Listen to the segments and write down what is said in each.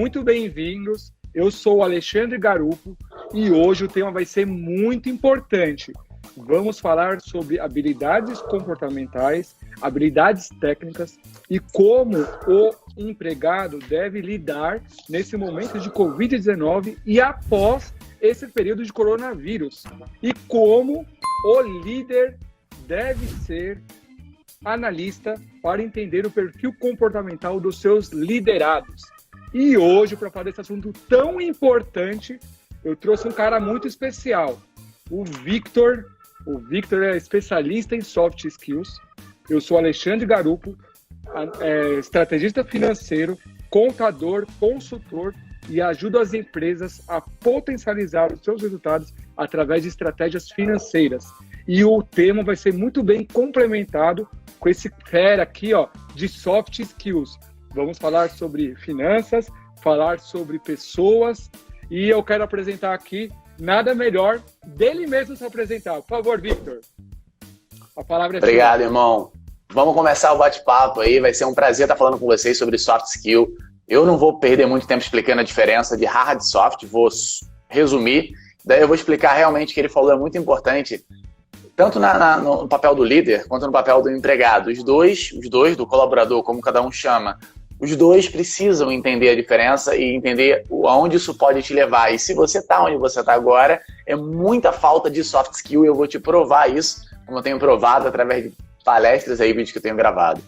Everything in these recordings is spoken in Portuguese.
muito bem-vindos. Eu sou o Alexandre Garupo e hoje o tema vai ser muito importante. Vamos falar sobre habilidades comportamentais, habilidades técnicas e como o empregado deve lidar nesse momento de Covid-19 e após esse período de coronavírus. E como o líder deve ser analista para entender o perfil comportamental dos seus liderados. E hoje, para falar desse assunto tão importante, eu trouxe um cara muito especial, o Victor. O Victor é especialista em soft skills. Eu sou Alexandre Garupo, estrategista financeiro, contador, consultor e ajudo as empresas a potencializar os seus resultados através de estratégias financeiras. E o tema vai ser muito bem complementado com esse fera aqui, ó, de soft skills. Vamos falar sobre finanças, falar sobre pessoas e eu quero apresentar aqui nada melhor dele mesmo se apresentar. Por favor, Victor. A palavra é sua. Obrigado, irmão. Vamos começar o bate-papo aí. Vai ser um prazer estar falando com vocês sobre soft skill. Eu não vou perder muito tempo explicando a diferença de hard e soft. Vou resumir. Daí eu vou explicar realmente o que ele falou é muito importante. Tanto no papel do líder, quanto no papel do empregado. Os dois, do colaborador, como cada um chama, os dois precisam entender a diferença e entender aonde isso pode te levar. E se você está onde você está agora, é muita falta de soft skill e eu vou te provar isso, como eu tenho provado através de palestras aí, vídeos que eu tenho gravado.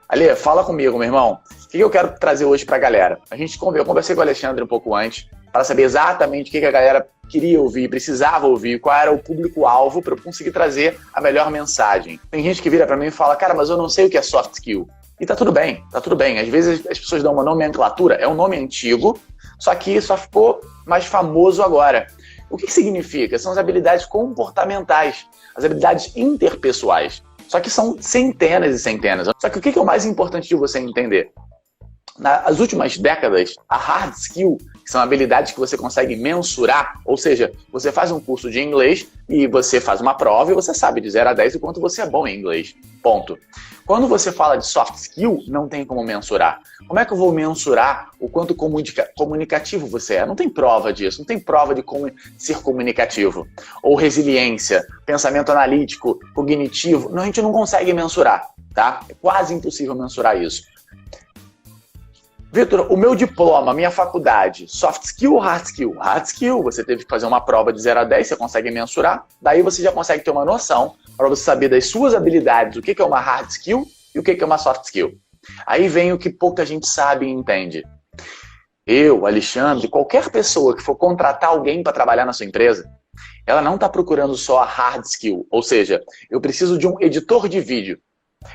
Ale, fala comigo, meu irmão. O que eu quero trazer hoje para a galera? Eu conversei com o Alexandre um pouco antes, para saber exatamente o que a galera queria ouvir, precisava ouvir, qual era o público-alvo para eu conseguir trazer a melhor mensagem. Tem gente que vira para mim e fala, cara, mas eu não sei o que é soft skill. E tá tudo bem, tá tudo bem. Às vezes as pessoas dão uma nomenclatura, é um nome antigo, só que só ficou mais famoso agora. O que significa? São as habilidades comportamentais, as habilidades interpessoais. Só que são centenas e centenas. Só que o que é o mais importante de você entender? Nas últimas décadas, a hard skill, que são habilidades que você consegue mensurar, ou seja, você faz um curso de inglês e você faz uma prova e você sabe de 0 a 10 o quanto você é bom em inglês. Ponto. Quando você fala de soft skill, não tem como mensurar. Como é que eu vou mensurar o quanto comunicativo você é? Não tem prova disso, não tem prova de como ser comunicativo. Ou resiliência, pensamento analítico, cognitivo, não, a gente não consegue mensurar, tá? É quase impossível mensurar isso. Victor, o meu diploma, minha faculdade, soft skill ou hard skill? Hard skill, você teve que fazer uma prova de 0 a 10, você consegue mensurar, daí você já consegue ter uma noção para você saber das suas habilidades, o que é uma hard skill e o que é uma soft skill. Aí vem o que pouca gente sabe e entende. Eu, Alexandre, qualquer pessoa que for contratar alguém para trabalhar na sua empresa, ela não está procurando só a hard skill, ou seja, eu preciso de um editor de vídeo.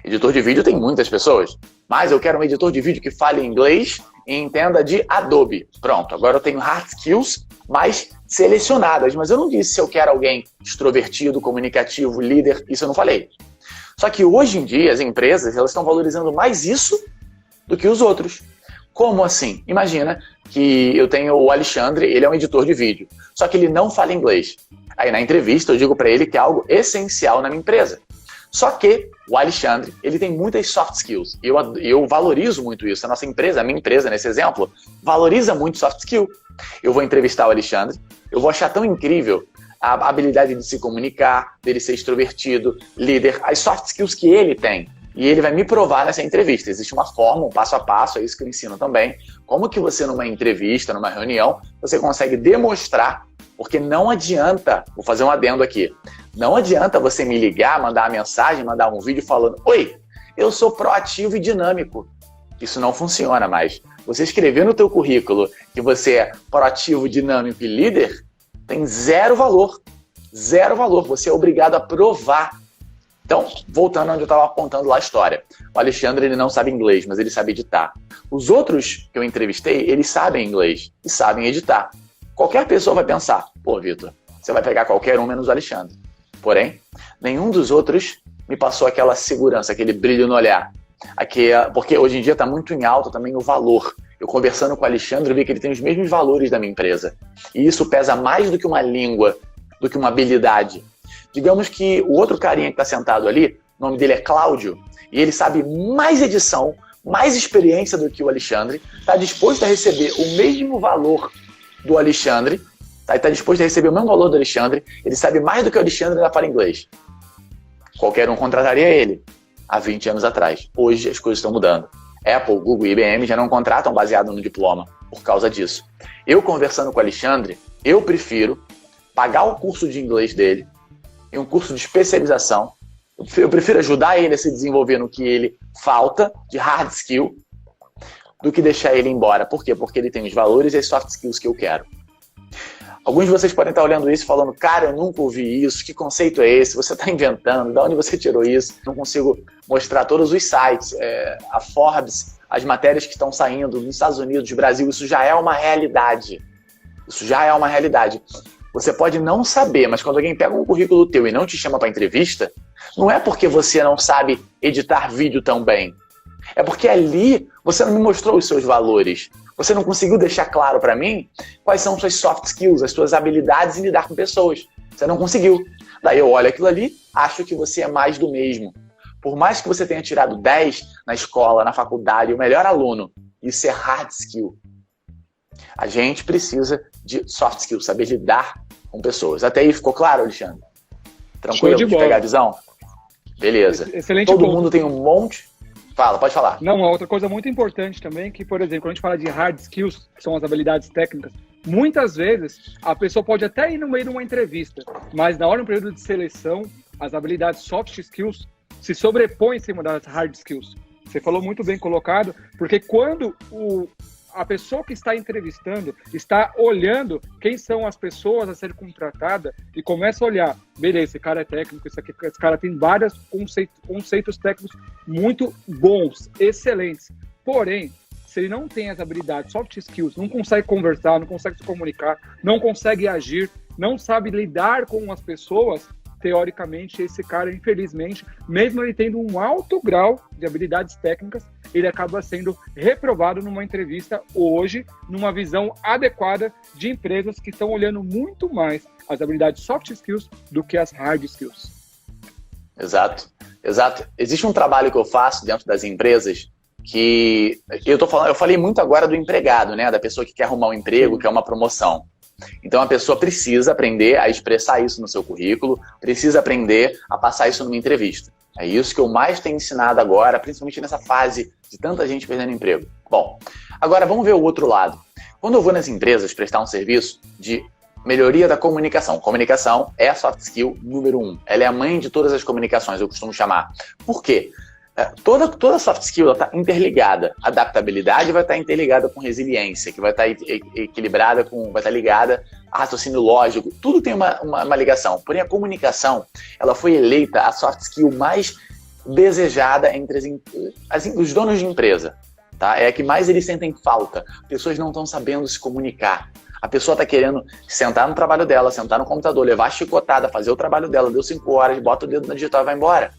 Editor de vídeo tem muitas pessoas, mas eu quero um editor de vídeo que fale inglês e entenda de Adobe. Pronto, agora eu tenho hard skills mais selecionadas, mas eu não disse se eu quero alguém extrovertido, comunicativo, líder, isso eu não falei. Só que hoje em dia as empresas elas estão valorizando mais isso do que os outros. Como assim? Imagina que eu tenho o Alexandre, ele é um editor de vídeo, só que ele não fala inglês. Aí na entrevista eu digo para ele que é algo essencial na minha empresa. Só que o Alexandre, ele tem muitas soft skills. E eu valorizo muito isso. A nossa empresa, a minha empresa, nesse exemplo, valoriza muito soft skill. Eu vou entrevistar o Alexandre, eu vou achar tão incrível a habilidade de se comunicar, dele ser extrovertido, líder, as soft skills que ele tem. E ele vai me provar nessa entrevista. Existe uma forma, um passo a passo, é isso que eu ensino também. Como que você, numa entrevista, numa reunião, você consegue demonstrar, porque não adianta, vou fazer um adendo aqui, não adianta você me ligar, mandar uma mensagem, mandar um vídeo falando, oi, eu sou proativo e dinâmico. Isso não funciona mais. Você escrever no teu currículo que você é proativo, dinâmico e líder, tem zero valor. Zero valor. Você é obrigado a provar. Então, voltando onde eu estava apontando lá a história. O Alexandre ele não sabe inglês, mas ele sabe editar. Os outros que eu entrevistei, eles sabem inglês e sabem editar. Qualquer pessoa vai pensar, pô, Victor, você vai pegar qualquer um menos o Alexandre. Porém, nenhum dos outros me passou aquela segurança, aquele brilho no olhar. Porque hoje em dia está muito em alta também o valor. Eu conversando com o Alexandre, eu vi que ele tem os mesmos valores da minha empresa. E isso pesa mais do que uma língua, do que uma habilidade. Digamos que o outro carinha que está sentado ali, o nome dele é Cláudio, e ele sabe mais edição, mais experiência do que o Alexandre, está disposto a receber o mesmo valor do Alexandre, tá? Está disposto a receber o mesmo valor do Alexandre, ele sabe mais do que o Alexandre e ainda fala inglês. Qualquer um contrataria ele há 20 anos atrás. Hoje as coisas estão mudando. Apple, Google e IBM já não contratam baseado no diploma por causa disso. Eu conversando com o Alexandre, eu prefiro pagar o curso de inglês dele e um curso de especialização. Eu prefiro ajudar ele a se desenvolver no que ele falta de hard skill do que deixar ele embora. Por quê? Porque ele tem os valores e as soft skills que eu quero. Alguns de vocês podem estar olhando isso e falando, cara, eu nunca ouvi isso, que conceito é esse? Você está inventando, de onde você tirou isso? Não consigo mostrar todos os sites, a Forbes, as matérias que estão saindo nos Estados Unidos, Brasil, isso já é uma realidade. Isso já é uma realidade. Você pode não saber, mas quando alguém pega um currículo teu e não te chama para entrevista, não é porque você não sabe editar vídeo tão bem. É porque ali você não me mostrou os seus valores. Você não conseguiu deixar claro para mim quais são suas soft skills, as suas habilidades em lidar com pessoas. Você não conseguiu. Daí eu olho aquilo ali, acho que você é mais do mesmo. Por mais que você tenha tirado 10 na escola, na faculdade, o melhor aluno, isso é hard skill. A gente precisa de soft skills, saber lidar com pessoas. Até aí ficou claro, Alexandre? Tranquilo de pegar a visão? Beleza. Excelente Todo ponto. mundo tem um monte... Fala, pode falar. Não, uma outra coisa muito importante também, que, por exemplo, quando a gente fala de hard skills, que são as habilidades técnicas, muitas vezes a pessoa pode até ir no meio de uma entrevista, mas na hora do período de seleção, as habilidades soft skills se sobrepõem em cima das hard skills. Você falou muito bem colocado, porque quando a pessoa que está entrevistando está olhando quem são as pessoas a serem contratadas e começa a olhar, beleza, esse cara é técnico, esse cara tem vários conceitos técnicos muito bons, excelentes. Porém, se ele não tem as habilidades, soft skills, não consegue conversar, não consegue se comunicar, não consegue agir, não sabe lidar com as pessoas, teoricamente, esse cara, infelizmente, mesmo ele tendo um alto grau de habilidades técnicas, ele acaba sendo reprovado numa entrevista hoje, numa visão adequada de empresas que estão olhando muito mais as habilidades soft skills do que as hard skills. Exato, exato. Existe um trabalho que eu faço dentro das empresas que eu falei muito agora do empregado, né? Da pessoa que quer arrumar um emprego, quer uma promoção. Então a pessoa precisa aprender a expressar isso no seu currículo, precisa aprender a passar isso numa entrevista. É isso que eu mais tenho ensinado agora, principalmente nessa fase de tanta gente perdendo emprego. Bom, agora vamos ver o outro lado. Quando eu vou nas empresas prestar um serviço de melhoria da comunicação, comunicação é a soft skill número 1. Ela é a mãe de todas as comunicações, eu costumo chamar. Por quê? Toda soft skill está interligada. Adaptabilidade vai estar interligada com resiliência, que vai estar equilibrada vai estar ligada a raciocínio lógico. Tudo tem uma ligação. Porém, a comunicação, ela foi eleita a soft skill mais desejada entre os donos de empresa. Tá? É a que mais eles sentem falta. Pessoas não estão sabendo se comunicar. A pessoa está querendo sentar no trabalho dela, sentar no computador, levar a chicotada, fazer o trabalho dela, deu 5 horas, bota o dedo na digital e vai embora.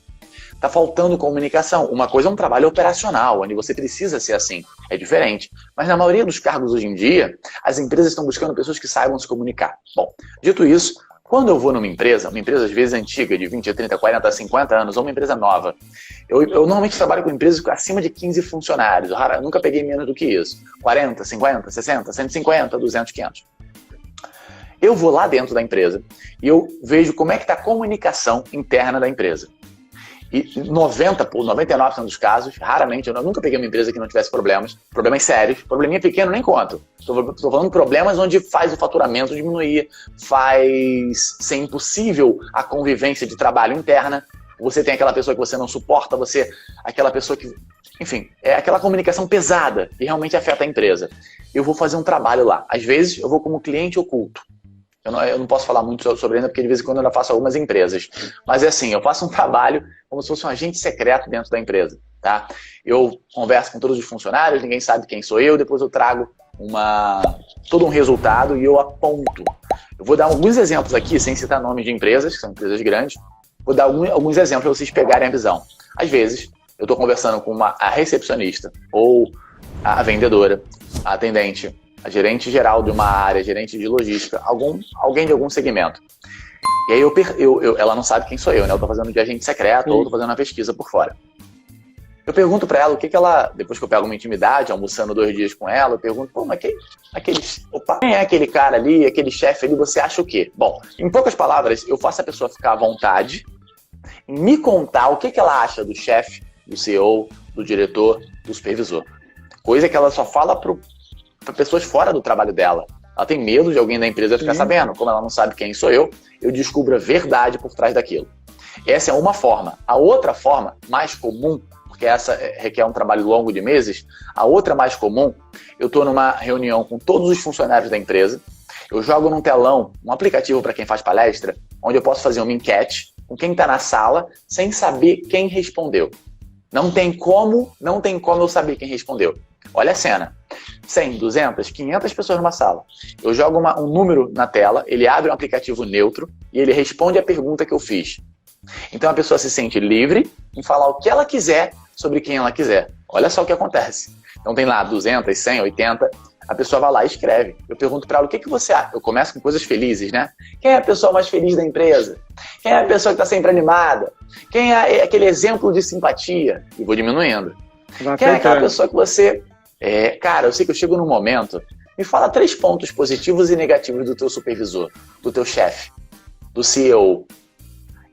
Está faltando comunicação. Uma coisa é um trabalho operacional, onde você precisa ser assim. É diferente. Mas na maioria dos cargos hoje em dia, as empresas estão buscando pessoas que saibam se comunicar. Bom, dito isso, quando eu vou numa empresa às vezes antiga, de 20, 30, 40, 50 anos, ou uma empresa nova, eu normalmente trabalho com empresas com acima de 15 funcionários. Eu nunca peguei menos do que isso. 40, 50, 60, 150, 200, 500. Eu vou lá dentro da empresa e eu vejo como é que está a comunicação interna da empresa. E 99% dos casos, raramente, eu nunca peguei uma empresa que não tivesse problemas sérios, probleminha pequeno nem conto. Estou falando de problemas onde faz o faturamento diminuir, faz ser impossível a convivência de trabalho interna, você tem aquela pessoa que você não suporta, aquela pessoa que, enfim, é aquela comunicação pesada e realmente afeta a empresa. Eu vou fazer um trabalho lá. Às vezes eu vou como cliente oculto. Eu não posso falar muito sobre ainda, porque de vez em quando eu ainda faço algumas empresas. Mas é assim, eu faço um trabalho como se fosse um agente secreto dentro da empresa. Tá? Eu converso com todos os funcionários, ninguém sabe quem sou eu, depois eu trago todo um resultado e eu aponto. Eu vou dar alguns exemplos aqui, sem citar nomes de empresas, que são empresas grandes. Vou dar alguns exemplos para vocês pegarem a visão. Às vezes, eu estou conversando com a recepcionista, ou a vendedora, a atendente, a gerente geral de uma área, gerente de logística, alguém de algum segmento. E aí ela não sabe quem sou eu, né? Eu estou fazendo de agente secreto ou estou fazendo uma pesquisa por fora. Eu pergunto para ela o que ela, depois que eu pego uma intimidade, almoçando 2 dias com ela, eu pergunto, pô, mas quem é aquele cara ali, aquele chefe ali, você acha o quê? Bom, em poucas palavras, eu faço a pessoa ficar à vontade em me contar o que ela acha do chefe, do CEO, do diretor, do supervisor. Coisa que ela só fala para pessoas fora do trabalho dela. Ela tem medo de alguém da empresa ficar sabendo. Como ela não sabe quem sou eu descubro a verdade por trás daquilo. Essa é uma forma. A outra forma, mais comum, porque essa requer um trabalho longo de meses, a outra mais comum, eu estou numa reunião com todos os funcionários da empresa, eu jogo num telão, um aplicativo para quem faz palestra, onde eu posso fazer uma enquete com quem está na sala, sem saber quem respondeu. Não tem como eu saber quem respondeu. Olha a cena. 100, 200, 500 pessoas numa sala. Eu jogo um número na tela, ele abre um aplicativo neutro e ele responde a pergunta que eu fiz. Então a pessoa se sente livre em falar o que ela quiser sobre quem ela quiser. Olha só o que acontece. Então tem lá 200, 100, 80, a pessoa vai lá e escreve. Eu pergunto para ela, o que você acha? Eu começo com coisas felizes, né? Quem é a pessoa mais feliz da empresa? Quem é a pessoa que está sempre animada? Quem é aquele exemplo de simpatia? E vou diminuindo. Quem é aquela pessoa que você... Cara, eu sei que eu chego num momento, me fala 3 pontos positivos e negativos do teu supervisor, do teu chefe, do CEO.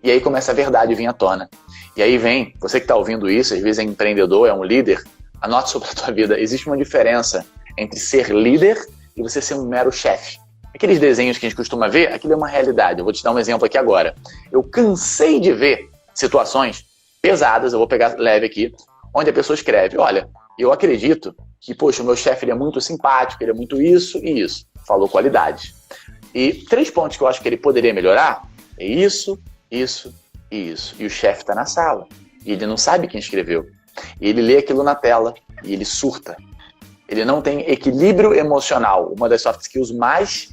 E aí começa a verdade vir à tona. E aí vem, você que está ouvindo isso, às vezes é empreendedor, é um líder, anote sobre a tua vida. Existe uma diferença entre ser líder e você ser um mero chefe. Aqueles desenhos que a gente costuma ver, aquilo é uma realidade. Eu vou te dar um exemplo aqui agora. Eu cansei de ver situações pesadas, eu vou pegar leve aqui, onde a pessoa escreve, olha, eu acredito que, poxa, o meu chefe ele é muito simpático, ele é muito isso e isso. Falou qualidade. E 3 pontos que eu acho que ele poderia melhorar é isso, isso e isso. E o chefe está na sala. E ele não sabe quem escreveu. E ele lê aquilo na tela e ele surta. Ele não tem equilíbrio emocional. Uma das soft skills mais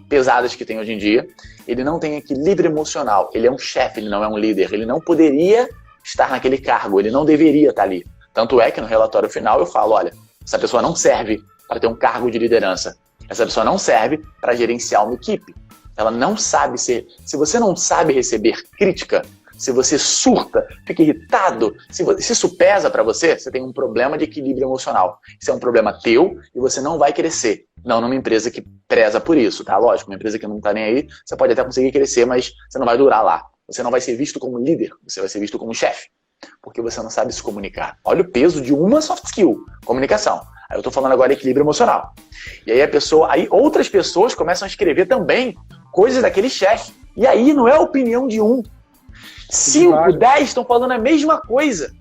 pesadas que tem hoje em dia. Ele não tem equilíbrio emocional. Ele é um chefe, ele não é um líder. Ele não poderia estar naquele cargo. Ele não deveria estar ali. Tanto é que no relatório final eu falo, olha, essa pessoa não serve para ter um cargo de liderança. Essa pessoa não serve para gerenciar uma equipe. Ela não sabe ser... Se você não sabe receber crítica, se você surta, fica irritado, se isso pesa para você, você tem um problema de equilíbrio emocional. Isso é um problema teu e você não vai crescer. Não numa empresa que preza por isso, tá? Lógico, uma empresa que não tá nem aí, você pode até conseguir crescer, mas você não vai durar lá. Você não vai ser visto como líder, você vai ser visto como chefe. Porque você não sabe se comunicar. Olha o peso de uma soft skill, comunicação. Aí eu tô falando agora de equilíbrio emocional. E aí outras pessoas começam a escrever também coisas daquele chefe. E aí não é a opinião de um. 5, 10 estão falando a mesma coisa.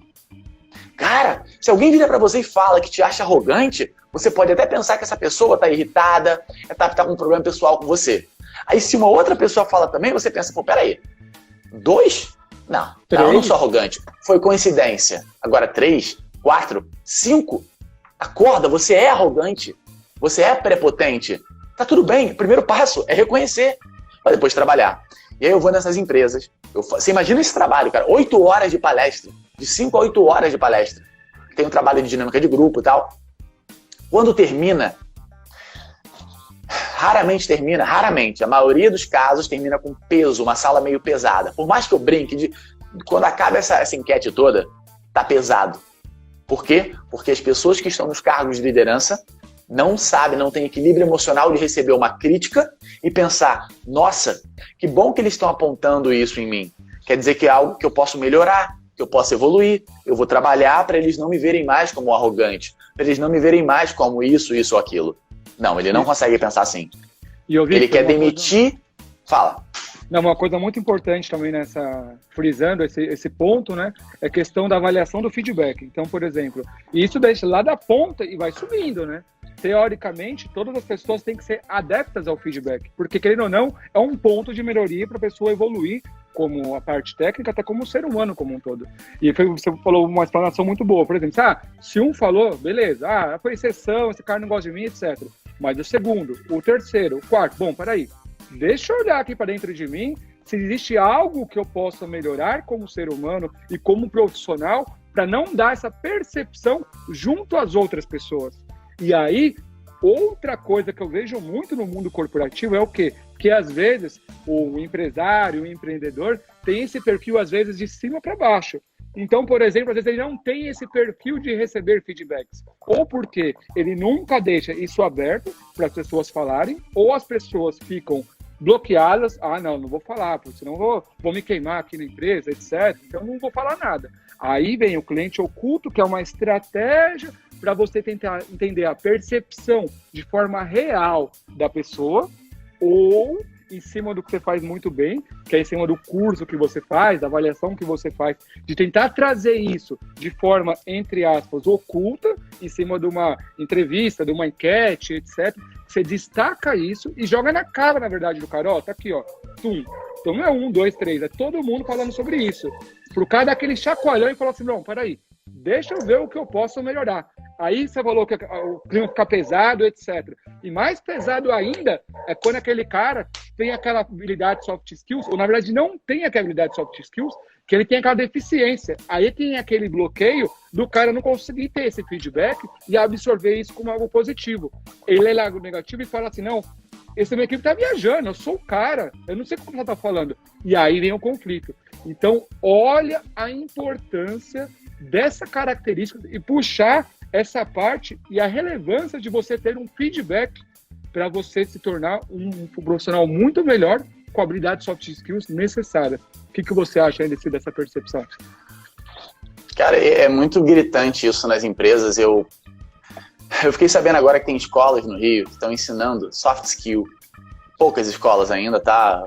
Cara, se alguém vira pra você e fala que te acha arrogante, você pode até pensar que essa pessoa tá irritada, tá com um problema pessoal com você. Aí se uma outra pessoa fala também, você pensa, pô, peraí, 2? Não, eu não sou arrogante. Foi coincidência. Agora 3, 4, 5. Acorda, você é arrogante. Você é prepotente. Tá tudo bem. O primeiro passo é reconhecer, para depois trabalhar. E aí eu vou nessas empresas. Você imagina esse trabalho, cara. 8 horas de palestra. De 5 a 8 horas de palestra. Tem um trabalho de dinâmica de grupo e tal. Quando termina, raramente, a maioria dos casos termina com peso, uma sala meio pesada. Por mais que eu brinque, quando acaba essa enquete toda, tá pesado. Por quê? Porque as pessoas que estão nos cargos de liderança não sabem, não têm equilíbrio emocional de receber uma crítica e pensar, nossa, que bom que eles estão apontando isso em mim. Quer dizer que é algo que eu posso melhorar, que eu posso evoluir, eu vou trabalhar para eles não me verem mais como arrogante, para eles não me verem mais como isso ou aquilo. Não, ele não consegue pensar assim. Ele quer demitir... Fala. Não, uma coisa muito importante também frisando esse ponto, né? É a questão da avaliação do feedback. Então, por exemplo, isso deixa lá da ponta e vai subindo, né? Teoricamente, todas as pessoas têm que ser adeptas ao feedback, porque, querendo ou não, é um ponto de melhoria para a pessoa evoluir como a parte técnica, até como ser humano como um todo. E você falou uma explanação muito boa. Por exemplo, se um falou, beleza, foi exceção, esse cara não gosta de mim, etc. Mas o segundo, o terceiro, o quarto, bom, peraí, deixa eu olhar aqui para dentro de mim se existe algo que eu possa melhorar como ser humano e como profissional para não dar essa percepção junto às outras pessoas. E aí, outra coisa que eu vejo muito no mundo corporativo é o quê? Que às vezes o empresário, o empreendedor tem esse perfil às vezes de cima para baixo. Então, por exemplo, às vezes ele não tem esse perfil de receber feedbacks. Ou porque ele nunca deixa isso aberto para as pessoas falarem, ou as pessoas ficam bloqueadas. Ah, não vou falar, porque senão vou me queimar aqui na empresa, etc. Então, não vou falar nada. Aí vem o cliente oculto, que é uma estratégia para você tentar entender a percepção de forma real da pessoa, ou em cima do que você faz muito bem, que é em cima do curso que você faz, da avaliação que você faz, de tentar trazer isso de forma, entre aspas, oculta, em cima de uma entrevista, de uma enquete, etc. Você destaca isso e joga na cara, na verdade, do cara. Ó, tá aqui, ó. Tum. Então não é 1, 2, 3, é todo mundo falando sobre isso. Pro cara dar aquele chacoalhão e falar assim, não, peraí, deixa eu ver o que eu posso melhorar. Aí você falou que o clima fica pesado, etc. E mais pesado ainda é quando aquele cara tem aquela habilidade de soft skills, ou na verdade não tem aquela habilidade de soft skills, que ele tem aquela deficiência. Aí tem aquele bloqueio do cara não conseguir ter esse feedback e absorver isso como algo positivo. Ele é algo negativo e fala assim, não, essa minha equipe tá viajando, eu sou o cara, eu não sei como ela tá falando. E aí vem o conflito. Então, olha a importância dessa característica e puxar essa parte e a relevância de você ter um feedback para você se tornar um profissional muito melhor com a habilidade de soft skills necessária. O que você acha ainda dessa percepção? Cara, é muito gritante isso nas empresas. Eu fiquei sabendo agora que tem escolas no Rio que estão ensinando soft skill. Poucas escolas ainda, tá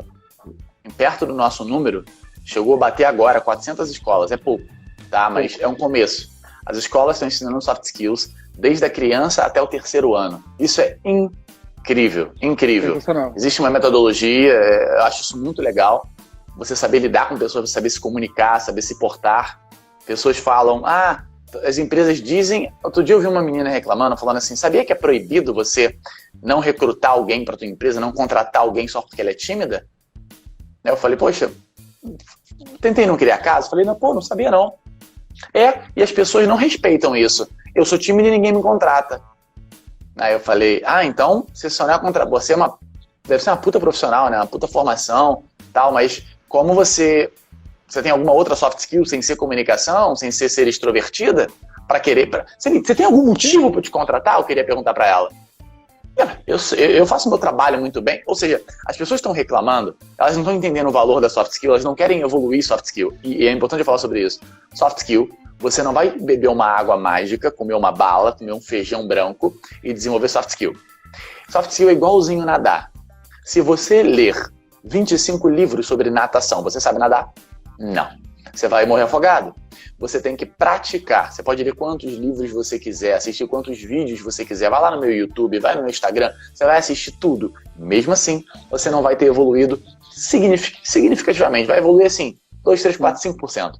perto do nosso número. Chegou a bater agora 400 escolas, é pouco, tá? Mas é um começo. As escolas estão ensinando soft skills desde a criança até o 3º ano. Isso é incrível, incrível. Existe uma metodologia, eu acho isso muito legal. Você saber lidar com pessoas, saber se comunicar, saber se portar. Pessoas falam, as empresas dizem... Outro dia eu vi uma menina reclamando, falando assim, sabia que é proibido você não recrutar alguém para tua empresa, não contratar alguém só porque ela é tímida? Eu falei, poxa, tentei não criar caso. Falei, não sabia não. E as pessoas não respeitam isso. Eu sou tímido e ninguém me contrata. Aí eu falei, então você só não é contra... Você deve ser uma puta profissional, né? Uma puta formação, tal, mas como você tem alguma outra soft skill sem ser comunicação, sem ser extrovertida, para querer... Você tem algum motivo para te contratar? Eu queria perguntar para ela. Eu faço meu trabalho muito bem. Ou seja, as pessoas estão reclamando, elas não estão entendendo o valor da soft skill, elas não querem evoluir soft skill. E é importante eu falar sobre isso. Soft skill, você não vai beber uma água mágica, comer uma bala, comer um feijão branco e desenvolver soft skill. Soft skill é igualzinho nadar. Se você ler 25 livros sobre natação, você sabe nadar? Não. Você vai morrer afogado. Você tem que praticar. Você pode ler quantos livros você quiser, assistir quantos vídeos você quiser. Vai lá no meu YouTube, vai no meu Instagram, você vai assistir tudo. Mesmo assim, você não vai ter evoluído significativamente. Vai evoluir assim, 2, 3, 4, 5%.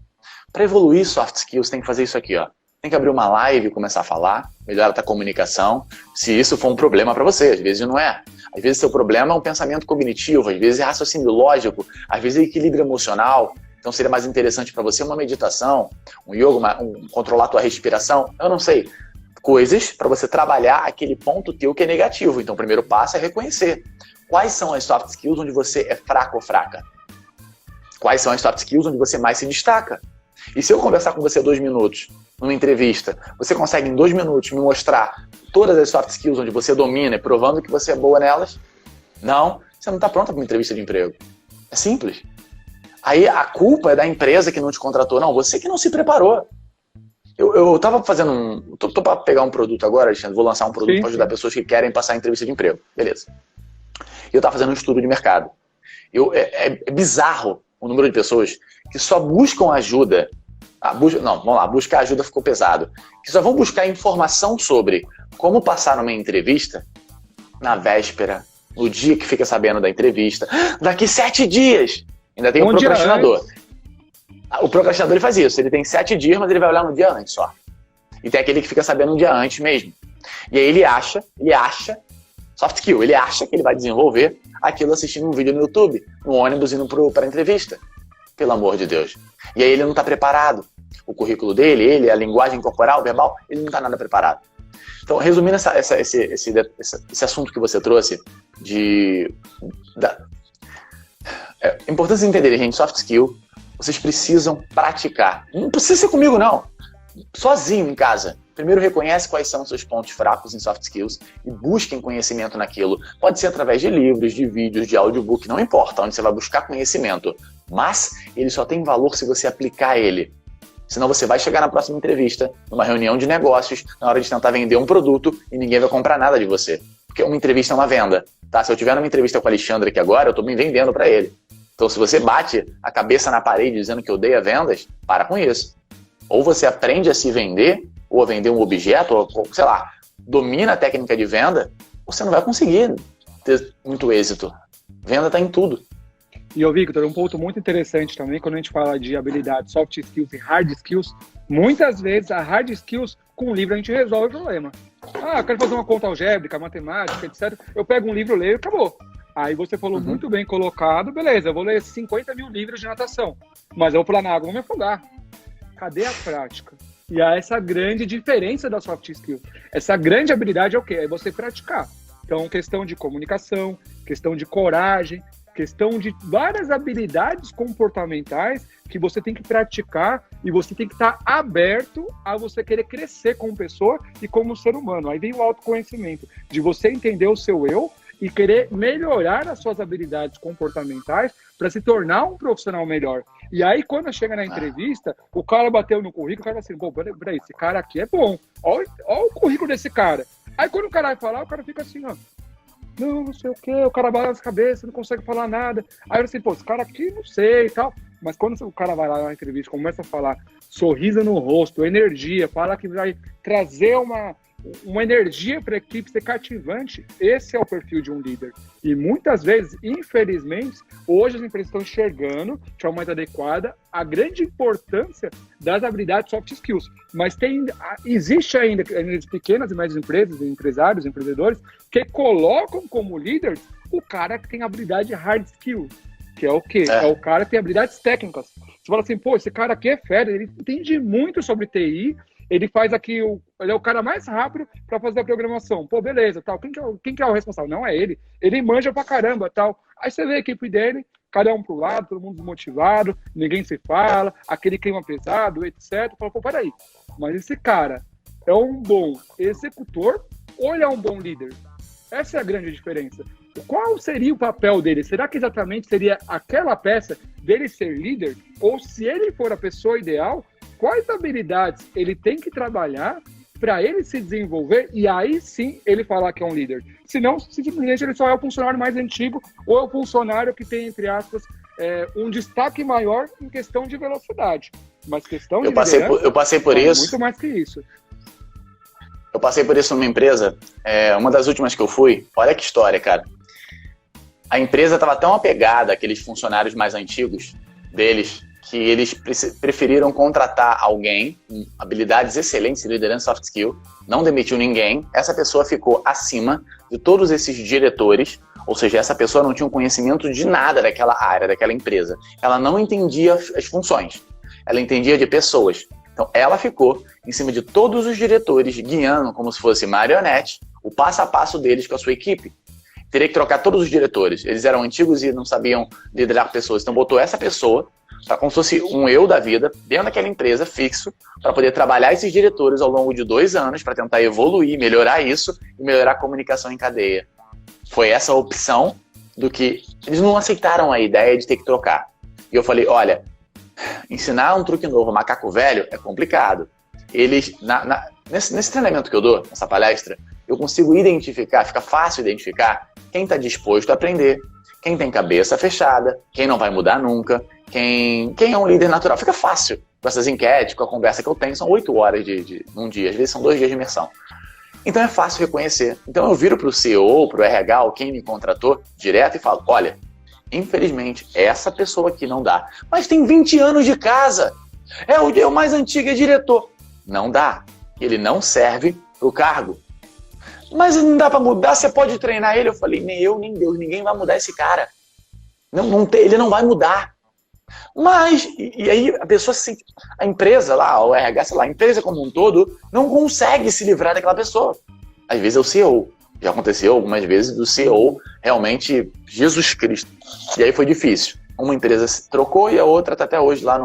Para evoluir soft skills, tem que fazer isso aqui, ó. Tem que abrir uma live e começar a falar, melhorar a tua comunicação, se isso for um problema para você. Às vezes não é. Às vezes seu problema é um pensamento cognitivo, às vezes é raciocínio lógico, às vezes é equilíbrio emocional. Então seria mais interessante para você uma meditação, um yoga, controlar a tua respiração, eu não sei. Coisas para você trabalhar aquele ponto teu que é negativo. Então o primeiro passo é reconhecer. Quais são as soft skills onde você é fraco ou fraca? Quais são as soft skills onde você mais se destaca? E se eu conversar com você 2 minutos, numa entrevista, você consegue em 2 minutos me mostrar todas as soft skills onde você domina e provando que você é boa nelas? Não, você não está pronta para uma entrevista de emprego. É simples. Aí a culpa é da empresa que não te contratou. Não, você que não se preparou. Eu tava fazendo tô para pegar um produto agora, Alexandre, vou lançar um produto para ajudar pessoas que querem passar em entrevista de emprego. Beleza. Eu tava fazendo um estudo de mercado. É bizarro o número de pessoas que só buscam ajuda. Buscar ajuda ficou pesado. Que só vão buscar informação sobre como passar numa entrevista na véspera, no dia que fica sabendo da entrevista. Daqui 7 dias. Ainda tem o procrastinador. O procrastinador ele faz isso. Ele tem 7 dias, mas ele vai olhar no dia antes só. E tem aquele que fica sabendo um dia antes mesmo. E aí ele acha, soft skill, ele acha que ele vai desenvolver aquilo assistindo um vídeo no YouTube, no ônibus indo para a entrevista. Pelo amor de Deus. E aí ele não está preparado. O currículo dele, a linguagem corporal, verbal, ele não está nada preparado. Então, resumindo esse assunto que você trouxe, é importante vocês entenderem, gente, soft skill Vocês precisam praticar. Não precisa ser comigo, não. Sozinho em casa. Primeiro reconhece quais são os seus pontos fracos em soft skills e busquem conhecimento naquilo. Pode ser através de livros, de vídeos, de audiobook, não importa onde você vai buscar conhecimento. Mas ele só tem valor se você aplicar ele. Senão você vai chegar na próxima entrevista, numa reunião de negócios, na hora de tentar vender um produto e ninguém vai comprar nada de você. Porque uma entrevista é uma venda. Tá? Se eu tiver numa entrevista com o Alexandre aqui agora, eu estou me vendendo para ele. Então se você bate a cabeça na parede dizendo que odeia vendas, para com isso. Ou você aprende a se vender, ou a vender um objeto, ou sei lá, domina a técnica de venda, você não vai conseguir ter muito êxito. Venda está em tudo. E, Victor, um ponto muito interessante também, quando a gente fala de habilidades, soft skills e hard skills, muitas vezes a hard skills, com um livro a gente resolve o problema. Eu quero fazer uma conta algébrica, matemática, etc. Eu pego um livro, leio e acabou. Aí você falou muito bem colocado, beleza, eu vou ler 50 mil livros de natação, mas eu vou pular na água, vou me afogar. Cadê a prática? E há essa grande diferença da soft skill. Essa grande habilidade é o quê? É você praticar. Então, questão de comunicação, questão de coragem, questão de várias habilidades comportamentais que você tem que praticar e você tem que estar aberto a você querer crescer como pessoa e como ser humano. Aí vem o autoconhecimento, de você entender o seu eu e querer melhorar as suas habilidades comportamentais para se tornar um profissional melhor. E aí, quando chega na entrevista, o cara bateu no currículo, o cara fala assim, pô, peraí, esse cara aqui é bom, olha o currículo desse cara. Aí, quando o cara vai falar, o cara fica assim, ó, não sei o quê, o cara balança a cabeça, não consegue falar nada. Aí eu assim, pô, esse cara aqui não sei e tal. Mas quando o cara vai lá na entrevista, começa a falar sorriso no rosto, energia, fala que vai trazer uma energia para a equipe ser cativante, esse é o perfil de um líder. E muitas vezes, infelizmente, hoje as empresas estão enxergando, de forma mais adequada, a grande importância das habilidades soft skills. Mas existe ainda pequenas e médias empresas, empresários, empreendedores, que colocam como líderes o cara que tem habilidade hard skill, que é o quê? É o cara que tem habilidades técnicas. Você fala assim, pô, esse cara aqui é fera, ele entende muito sobre TI, ele faz aqui, ele é o cara mais rápido para fazer a programação. Pô, beleza, tal. Quem que é o responsável? Não é ele. Ele manja pra caramba, tal. Aí você vê a equipe dele, cada um pro lado, todo mundo desmotivado, ninguém se fala, aquele clima pesado, etc. Fala, pô, peraí, mas esse cara é um bom executor ou ele é um bom líder? Essa é a grande diferença. Qual seria o papel dele? Será que exatamente seria aquela peça dele ser líder? Ou se ele for a pessoa ideal, quais habilidades ele tem que trabalhar para ele se desenvolver e aí sim ele falar que é um líder? Senão, simplesmente ele só é o funcionário mais antigo ou é o funcionário que tem, entre aspas, um destaque maior em questão de velocidade. Mas questão de liderança, eu passei por isso. Muito mais que isso. Eu passei por isso numa empresa, uma das últimas que eu fui. Olha que história, cara. A empresa estava tão apegada àqueles funcionários mais antigos deles, que eles preferiram contratar alguém com habilidades excelentes em liderança soft skill, não demitiu ninguém, essa pessoa ficou acima de todos esses diretores, ou seja, essa pessoa não tinha um conhecimento de nada daquela área, daquela empresa. Ela não entendia as funções, ela entendia de pessoas. Então ela ficou em cima de todos os diretores, guiando como se fosse marionete, o passo a passo deles com a sua equipe. Teria que trocar todos os diretores. Eles eram antigos e não sabiam liderar pessoas. Então botou essa pessoa, como se fosse um eu da vida, dentro daquela empresa, fixo, para poder trabalhar esses diretores ao longo de 2 anos, para tentar evoluir, melhorar isso e melhorar a comunicação em cadeia. Foi essa a opção do que... Eles não aceitaram a ideia de ter que trocar. E eu falei, olha, ensinar um truque novo, macaco velho, é complicado. Eles, nesse treinamento que eu dou, nessa palestra, eu consigo identificar, fica fácil identificar quem está disposto a aprender, quem tem cabeça fechada, quem não vai mudar nunca, quem é um líder natural. Fica fácil com essas enquetes, com a conversa que eu tenho. São 8 horas num dia, às vezes são 2 dias de imersão. Então é fácil reconhecer. Então eu viro para o CEO, para o RH, ou quem me contratou direto e falo, olha, infelizmente, essa pessoa aqui não dá. Mas tem 20 anos de casa. É o mais antigo, é diretor. Não dá. Ele não serve para o cargo. Mas não dá para mudar, você pode treinar ele. Eu falei, nem eu, nem Deus, ninguém vai mudar esse cara. Ele não vai mudar. Mas, e aí a pessoa se sente, a empresa lá, o RH, sei lá, a empresa como um todo, não consegue se livrar daquela pessoa. Às vezes é o CEO. Já aconteceu algumas vezes do CEO realmente Jesus Cristo. E aí foi difícil. uma empresa se trocou e a outra está até hoje lá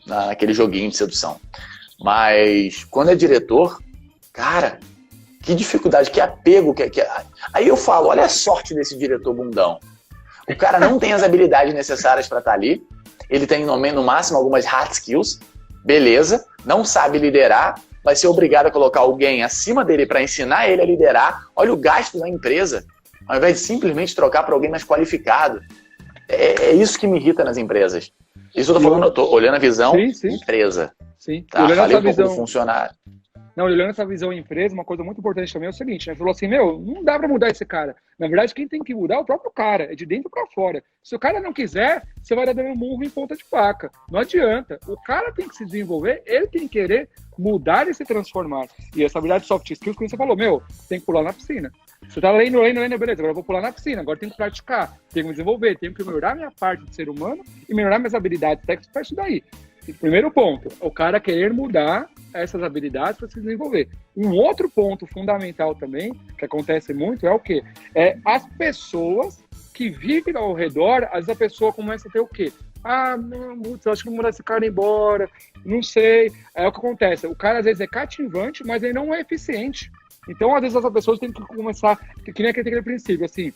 naquele joguinho de sedução. Mas quando é diretor, cara, que dificuldade, que apego. Aí eu falo, olha a sorte desse diretor bundão. O cara não tem as habilidades necessárias para estar ali, ele tem no máximo algumas hard skills, beleza, não sabe liderar, vai ser obrigado a colocar alguém acima dele para ensinar ele a liderar. Olha o gasto da empresa, ao invés de simplesmente trocar para alguém mais qualificado. É isso que me irrita nas empresas. Isso eu tô falando, eu tô olhando a visão empresa. Sim. Tá? Falei um pouco do funcionário. Não, olhando essa visão empresa, uma coisa muito importante também é o seguinte, né? Falou assim, não dá pra mudar esse cara. Na verdade, quem tem que mudar é o próprio cara, é de dentro pra fora. Se o cara não quiser, você vai dar dando murro em ponta de faca. Não adianta. O cara tem que se desenvolver, ele tem que querer mudar e se transformar. E essa habilidade de soft skills, como você falou, tem que pular na piscina. Você tá lendo, beleza, agora eu vou pular na piscina, agora tem que praticar, tenho que me desenvolver, tenho que melhorar minha parte de ser humano e melhorar minhas habilidades técnicas para isso daí. Primeiro ponto, o cara querer mudar essas habilidades para se desenvolver. Um outro ponto fundamental também, que acontece muito, é o quê? É as pessoas que vivem ao redor, às vezes a pessoa começa a ter o quê? Não, putz, acho que vou mandar esse cara embora, não sei. É o que acontece, o cara às vezes é cativante, mas ele não é eficiente. Então, às vezes, as pessoas têm que começar, que nem aquele princípio, assim,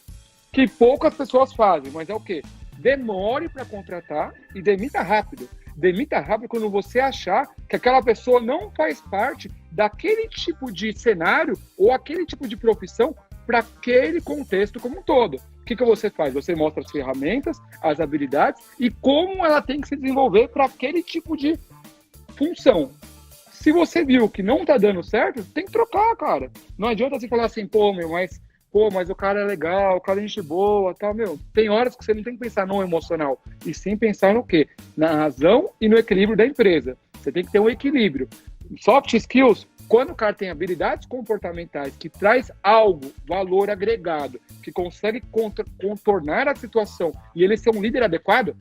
que poucas pessoas fazem, mas é o quê? Demore para contratar e demita rápido. Demita rápido quando você achar que aquela pessoa não faz parte daquele tipo de cenário ou aquele tipo de profissão para aquele contexto como um todo. O que você faz? Você mostra as ferramentas, as habilidades e como ela tem que se desenvolver para aquele tipo de função. Se você viu que não tá dando certo, tem que trocar, cara. Não adianta você falar assim, mas o cara é legal, o cara é gente boa, tal, tem horas que você não tem que pensar no emocional, e sim pensar no quê? Na razão e no equilíbrio da empresa. Você tem que ter um equilíbrio. Soft skills, quando o cara tem habilidades comportamentais que traz algo, valor agregado, que consegue contornar a situação e ele ser um líder adequado,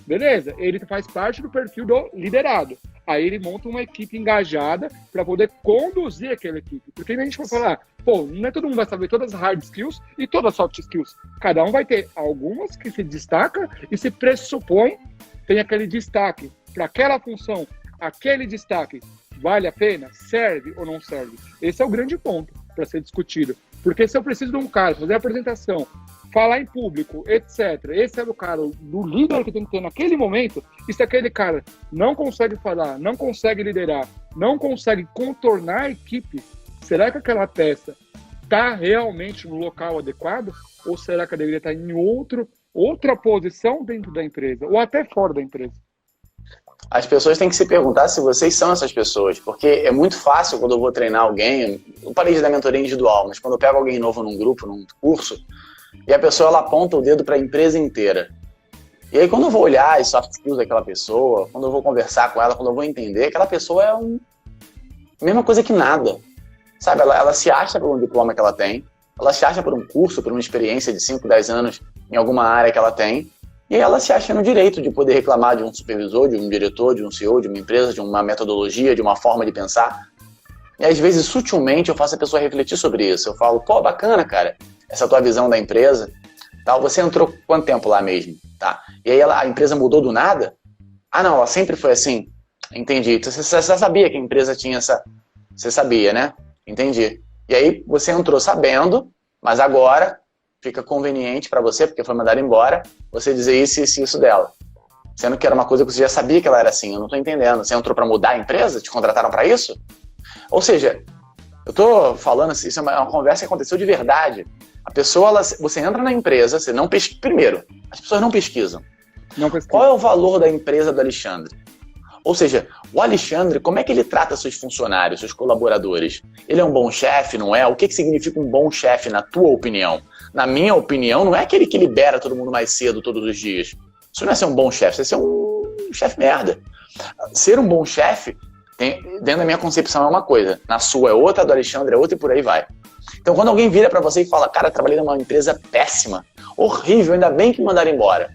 beleza, ele faz parte do perfil do liderado. Aí ele monta uma equipe engajada para poder conduzir aquela equipe. Porque a gente vai falar, não é todo mundo vai saber todas as hard skills e todas as soft skills. Cada um vai ter algumas que se destacam e se pressupõe tem aquele destaque. Para aquela função, aquele destaque vale a pena? Serve ou não serve? Esse é o grande ponto para ser discutido. Porque se eu preciso de um cara fazer a apresentação, falar em público, etc. Esse é o cara, do líder que tem que ter naquele momento. E se aquele cara não consegue falar, não consegue liderar, não consegue contornar a equipe, será que aquela peça está realmente no local adequado? Ou será que ela deveria estar em outra posição dentro da empresa? Ou até fora da empresa? As pessoas têm que se perguntar se vocês são essas pessoas, porque é muito fácil quando eu vou treinar alguém, eu parei de dar mentoria individual, mas quando eu pego alguém novo num grupo, num curso, e a pessoa ela aponta o dedo para a empresa inteira. E aí quando eu vou olhar as soft skills daquela pessoa, quando eu vou conversar com ela, quando eu vou entender, aquela pessoa é a mesma coisa que nada. Sabe, ela se acha por um diploma que ela tem, ela se acha por um curso, por uma experiência de 5, 10 anos em alguma área que ela tem, e ela se acha no direito de poder reclamar de um supervisor, de um diretor, de um CEO, de uma empresa, de uma metodologia, de uma forma de pensar. E às vezes, sutilmente, eu faço a pessoa refletir sobre isso. Eu falo, bacana, cara, essa tua visão da empresa. Tá? Você entrou quanto tempo lá mesmo? Tá? E aí a empresa mudou do nada? Não, ela sempre foi assim. Entendi. Você sabia que a empresa tinha essa... Você sabia, né? Entendi. E aí você entrou sabendo, mas agora fica conveniente para você, porque foi mandado embora, você dizer isso e isso dela. Sendo que era uma coisa que você já sabia que ela era assim. Eu não estou entendendo. Você entrou para mudar a empresa? Te contrataram para isso? Ou seja, eu estou falando, isso é uma conversa que aconteceu de verdade. A pessoa, você entra na empresa, você não pesquisa. Primeiro, as pessoas não pesquisam. Qual é o valor da empresa do Alexandre? Ou seja, o Alexandre, como é que ele trata seus funcionários, seus colaboradores? Ele é um bom chefe, não é? O que significa um bom chefe, na tua opinião? Na minha opinião, não é aquele que libera todo mundo mais cedo todos os dias. Isso não é ser um bom chefe, isso é ser um chefe merda. Ser um bom chefe, dentro da minha concepção, é uma coisa. Na sua é outra, do Alexandre é outra e por aí vai. Então, quando alguém vira para você e fala, cara, trabalhei numa empresa péssima, horrível, ainda bem que me mandaram embora.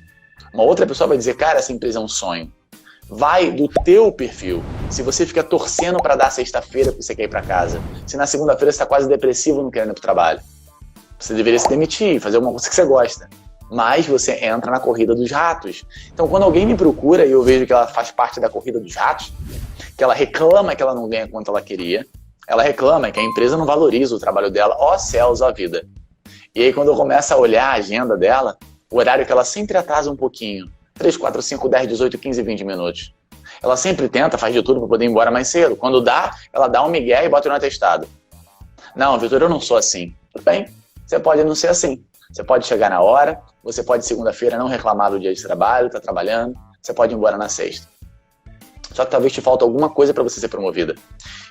Uma outra pessoa vai dizer, cara, essa empresa é um sonho. Vai do teu perfil. Se você fica torcendo para dar sexta-feira porque você quer ir para casa, se na segunda-feira você está quase depressivo não querendo ir para o trabalho, você deveria se demitir, fazer alguma coisa que você gosta. mais você entra na corrida dos ratos. Então, quando alguém me procura e eu vejo que ela faz parte da corrida dos ratos, que ela reclama que ela não ganha quanto ela queria, ela reclama que a empresa não valoriza o trabalho dela, ó céus, ó vida. E aí, quando eu começo a olhar a agenda dela, o horário que ela sempre atrasa um pouquinho, 3, 4, 5, 10, 18, 15, 20 minutos. Ela sempre tenta, faz de tudo para poder ir embora mais cedo. Quando dá, ela dá um migué e bota no atestado. Não, Vitor, eu não sou assim. Tudo bem, você pode não ser assim. Você pode chegar na hora, você pode segunda-feira não reclamar do dia de trabalho, tá trabalhando, você pode ir embora na sexta. Só que talvez te falta alguma coisa para você ser promovida.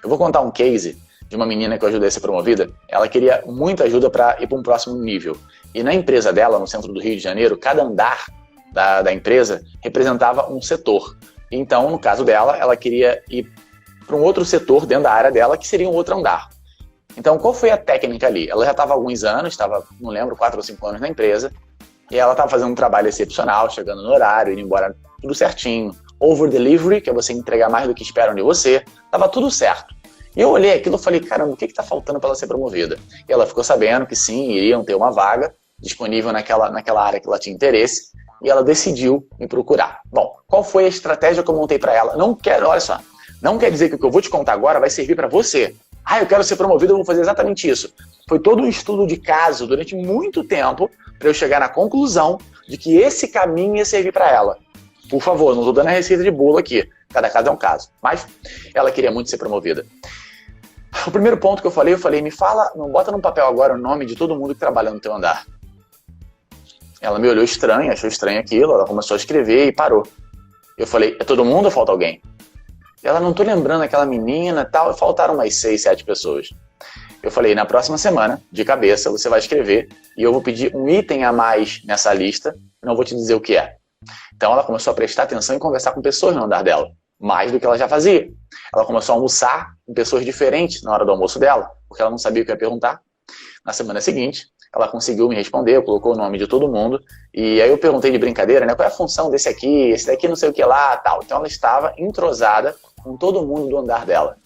Eu vou contar um case de uma menina que eu ajudei a ser promovida. Ela queria muita ajuda para ir para um próximo nível. E na empresa dela, no centro do Rio de Janeiro, cada andar da empresa representava um setor. Então, no caso dela, ela queria ir para um outro setor dentro da área dela, que seria um outro andar. Então, qual foi a técnica ali? Ela já estava há alguns anos, estava, não lembro, 4 ou 5 anos na empresa, e ela estava fazendo um trabalho excepcional, chegando no horário, indo embora tudo certinho. Over delivery, que é você entregar mais do que esperam de você, estava tudo certo. E eu olhei aquilo e falei, caramba, o que está faltando para ela ser promovida? E ela ficou sabendo que sim, iriam ter uma vaga disponível naquela área que ela tinha interesse, e ela decidiu me procurar. Bom, qual foi a estratégia que eu montei para ela? Olha só, não quer dizer que o que eu vou te contar agora vai servir para você. Ah, eu quero ser promovido, eu vou fazer exatamente isso. Foi todo um estudo de caso durante muito tempo para eu chegar na conclusão de que esse caminho ia servir para ela. Por favor, não estou dando a receita de bolo aqui. Cada caso é um caso. Mas ela queria muito ser promovida. O primeiro ponto que eu falei, me fala, não bota no papel agora o nome de todo mundo que trabalha no teu andar. Ela me olhou estranha, achou estranho aquilo, ela começou a escrever e parou. Eu falei, é todo mundo ou falta alguém? Ela, não tô lembrando aquela menina e tal, faltaram umas 6, 7 pessoas. Eu falei, na próxima semana, de cabeça, você vai escrever e eu vou pedir um item a mais nessa lista, não vou te dizer o que é. Então ela começou a prestar atenção e conversar com pessoas no andar dela, mais do que ela já fazia. Ela começou a almoçar com pessoas diferentes na hora do almoço dela, porque ela não sabia o que ia perguntar. Na semana seguinte, ela conseguiu me responder, colocou o nome de todo mundo, e aí eu perguntei de brincadeira, né, qual é a função desse aqui, esse daqui não sei o que lá, tal. Então ela estava entrosada com todo mundo do andar dela.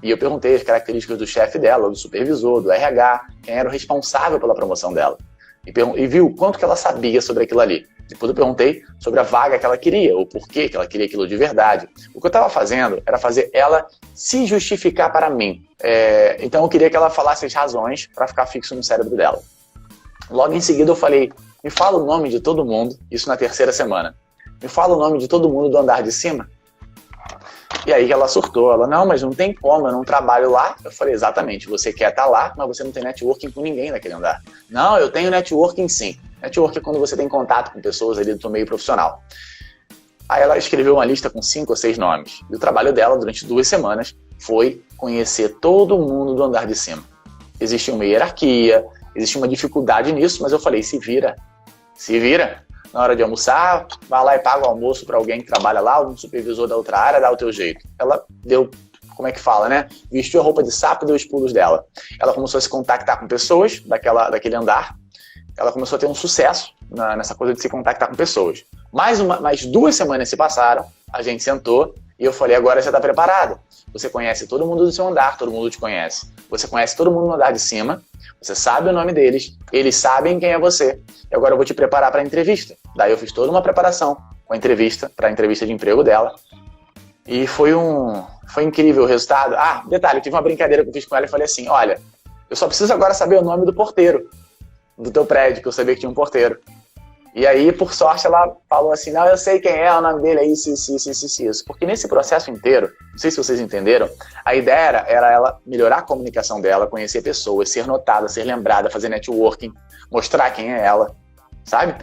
E eu perguntei as características do chefe dela, do supervisor, do RH, quem era o responsável pela promoção dela. E viu quanto que ela sabia sobre aquilo ali. Depois eu perguntei sobre a vaga que ela queria, o porquê que ela queria aquilo de verdade. O que eu estava fazendo era fazer ela se justificar para mim. Então eu queria que ela falasse as razões para ficar fixo no cérebro dela. Logo em seguida eu falei, me fala o nome de todo mundo, isso na terceira semana. Me fala o nome de todo mundo do andar de cima. E aí ela surtou, ela, não, mas não tem como, eu não trabalho lá. Eu falei, exatamente, você quer estar lá, mas você não tem networking com ninguém naquele andar. Não, eu tenho networking sim. Networking é quando você tem contato com pessoas ali do seu meio profissional. Aí ela escreveu uma lista com 5 ou 6 nomes. E o trabalho dela, durante 2 semanas, foi conhecer todo mundo do andar de cima. Existia uma hierarquia, existia uma dificuldade nisso, mas eu falei, se vira. Na hora de almoçar, vai lá e paga o almoço para alguém que trabalha lá, um supervisor da outra área, dá o teu jeito. Ela deu, como é que fala, né? Vestiu a roupa de sapo e deu os pulos dela. Ela começou a se contactar com pessoas daquele andar. Ela começou a ter um sucesso nessa coisa de se contactar com pessoas. Mais 2 semanas se passaram, a gente sentou e eu falei, agora você está preparada. Você conhece todo mundo do seu andar, todo mundo te conhece. Você conhece todo mundo no andar de cima, você sabe o nome deles, eles sabem quem é você. E agora eu vou te preparar para a entrevista. Daí eu fiz toda uma preparação com a entrevista, para a entrevista de emprego dela. E foi incrível o resultado. Ah, detalhe, eu tive uma brincadeira que eu fiz com ela e falei assim, olha, eu só preciso agora saber o nome do porteiro do teu prédio, que eu sabia que tinha um porteiro. E aí, por sorte, ela falou assim, não, eu sei quem é, o nome dele é isso. Porque nesse processo inteiro, não sei se vocês entenderam, a ideia era ela melhorar a comunicação dela, conhecer pessoas, ser notada, ser lembrada, fazer networking, mostrar quem é ela, sabe?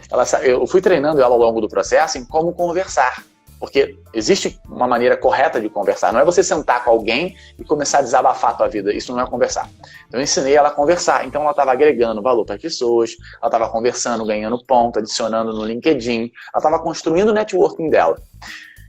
Eu fui treinando ela ao longo do processo em como conversar. Porque existe uma maneira correta de conversar. Não é você sentar com alguém e começar a desabafar a tua vida. Isso não é conversar. Então eu ensinei ela a conversar. Então ela estava agregando valor para as pessoas, ela estava conversando, ganhando ponto, adicionando no LinkedIn, ela estava construindo o networking dela.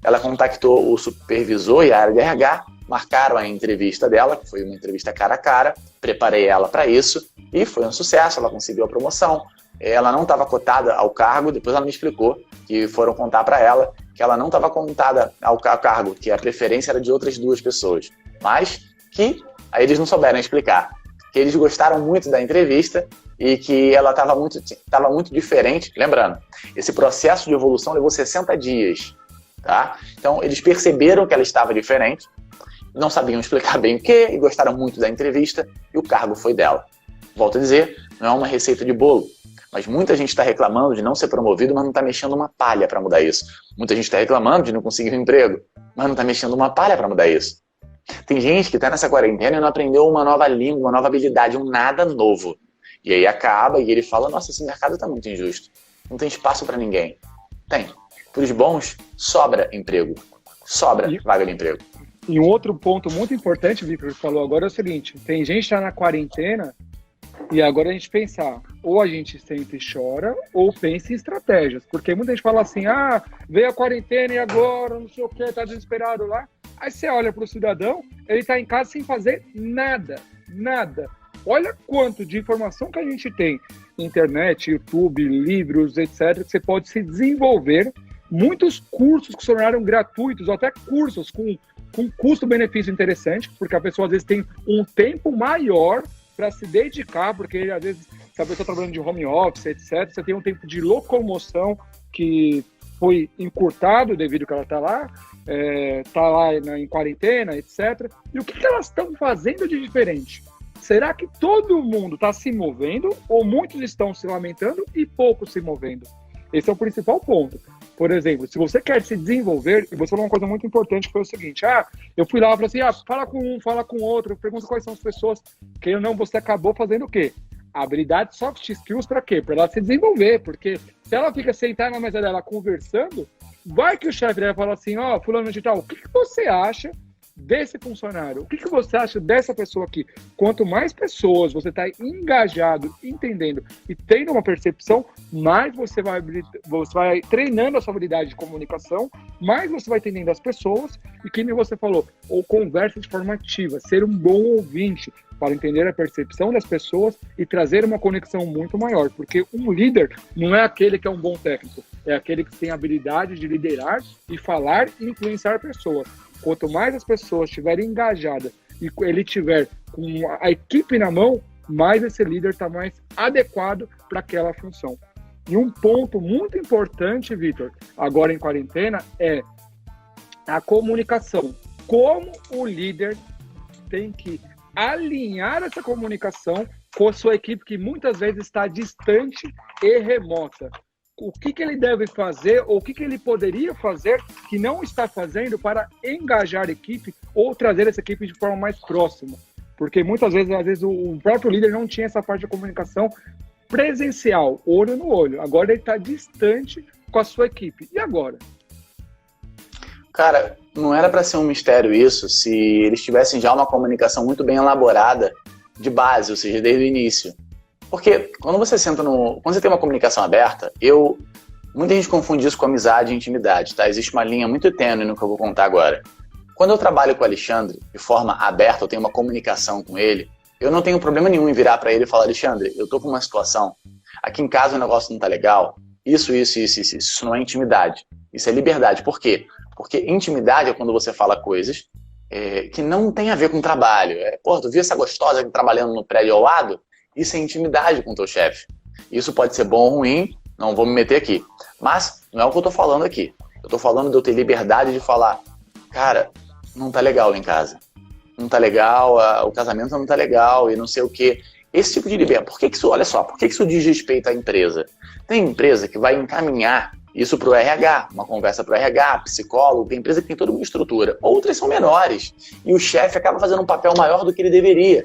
Ela contactou o supervisor e a área de RH, marcaram a entrevista dela, que foi uma entrevista cara a cara, preparei ela para isso e foi um sucesso, ela conseguiu a promoção. Ela não estava cotada ao cargo, depois ela me explicou que foram contar para ela que ela não estava cotada ao cargo, que a preferência era de outras 2 pessoas, mas que aí eles não souberam explicar, que eles gostaram muito da entrevista e que ela estava muito diferente. Lembrando, esse processo de evolução levou 60 dias. Tá? Então, eles perceberam que ela estava diferente, não sabiam explicar bem o que, e gostaram muito da entrevista, e o cargo foi dela. Volto a dizer, não é uma receita de bolo, mas muita gente está reclamando de não ser promovido, mas não está mexendo uma palha para mudar isso. Muita gente está reclamando de não conseguir um emprego, mas não está mexendo uma palha para mudar isso. Tem gente que está nessa quarentena e não aprendeu uma nova língua, uma nova habilidade, um nada novo. E aí acaba e ele fala, nossa, esse mercado está muito injusto. Não tem espaço para ninguém. Tem. Para os bons, sobra emprego. Sobra vaga de emprego. E um outro ponto muito importante, Victor, que falou agora é o seguinte, tem gente que está na quarentena e agora a gente pensar, ou a gente senta e chora, ou pensa em estratégias. Porque muita gente fala assim, veio a quarentena e agora, não sei o que, tá desesperado lá. Aí você olha para o cidadão, ele está em casa sem fazer nada. Olha quanto de informação que a gente tem. Internet, YouTube, livros, etc. Que você pode se desenvolver. Muitos cursos que se tornaram gratuitos, ou até cursos com custo-benefício interessante, porque a pessoa às vezes tem um tempo maior para se dedicar, porque às vezes, se a pessoa está trabalhando de home office, etc., você tem um tempo de locomoção que foi encurtado devido ao que ela está lá em quarentena, etc. E o que elas estão fazendo de diferente? Será que todo mundo está se movendo ou muitos estão se lamentando e poucos se movendo? Esse é o principal ponto. Por exemplo, se você quer se desenvolver, e você falou uma coisa muito importante, que foi o seguinte, eu fui lá e falei assim, fala com um, fala com outro, pergunta quais são as pessoas, que ou não, você acabou fazendo o quê? Habilidade soft skills para quê? Para ela se desenvolver, porque se ela fica sentada na mesa dela conversando, vai que o chefe dela fala assim, fulano de tal, o que você acha desse funcionário? O que você acha dessa pessoa aqui? Quanto mais pessoas você está engajado, entendendo e tendo uma percepção, mais você vai treinando a sua habilidade de comunicação, mais você vai entendendo as pessoas e, como você falou, ou conversa de forma ativa, ser um bom ouvinte para entender a percepção das pessoas e trazer uma conexão muito maior, porque um líder não é aquele que é um bom técnico, é aquele que tem a habilidade de liderar e falar e influenciar pessoas. Quanto mais as pessoas estiverem engajadas e ele tiver com a equipe na mão, mais esse líder está mais adequado para aquela função. E um ponto muito importante, Victor, agora em quarentena, é a comunicação. Como o líder tem que alinhar essa comunicação com a sua equipe, que muitas vezes está distante e remota. O que ele deve fazer, ou o que ele poderia fazer que não está fazendo para engajar a equipe ou trazer essa equipe de forma mais próxima. Porque muitas vezes, às vezes, o próprio líder não tinha essa parte de comunicação presencial, olho no olho. Agora ele está distante com a sua equipe. E agora? Cara, não era para ser um mistério isso se eles tivessem já uma comunicação muito bem elaborada de base, ou seja, desde o início. Porque quando você quando você tem uma comunicação aberta, muita gente confunde isso com amizade e intimidade, tá? Existe uma linha muito tênue no que eu vou contar agora. Quando eu trabalho com o Alexandre de forma aberta, eu tenho uma comunicação com ele, eu não tenho problema nenhum em virar para ele e falar, Alexandre, eu tô com uma situação, aqui em casa o negócio não tá legal, isso não é intimidade, isso é liberdade. Por quê? Porque intimidade é quando você fala coisas que não tem a ver com trabalho. Tu viu essa gostosa aqui trabalhando no prédio ao lado? Isso é intimidade com o teu chefe. Isso pode ser bom ou ruim, não vou me meter aqui. Mas não é o que eu tô falando aqui. Eu tô falando de eu ter liberdade de falar, cara, não tá legal lá em casa. Não tá legal, o casamento não tá legal e não sei o quê. Esse tipo de liberdade. Olha só, por que isso diz respeito à empresa? Tem empresa que vai encaminhar isso para o RH, uma conversa para o RH, psicólogo, tem empresa que tem toda uma estrutura. Outras são menores. E o chefe acaba fazendo um papel maior do que ele deveria.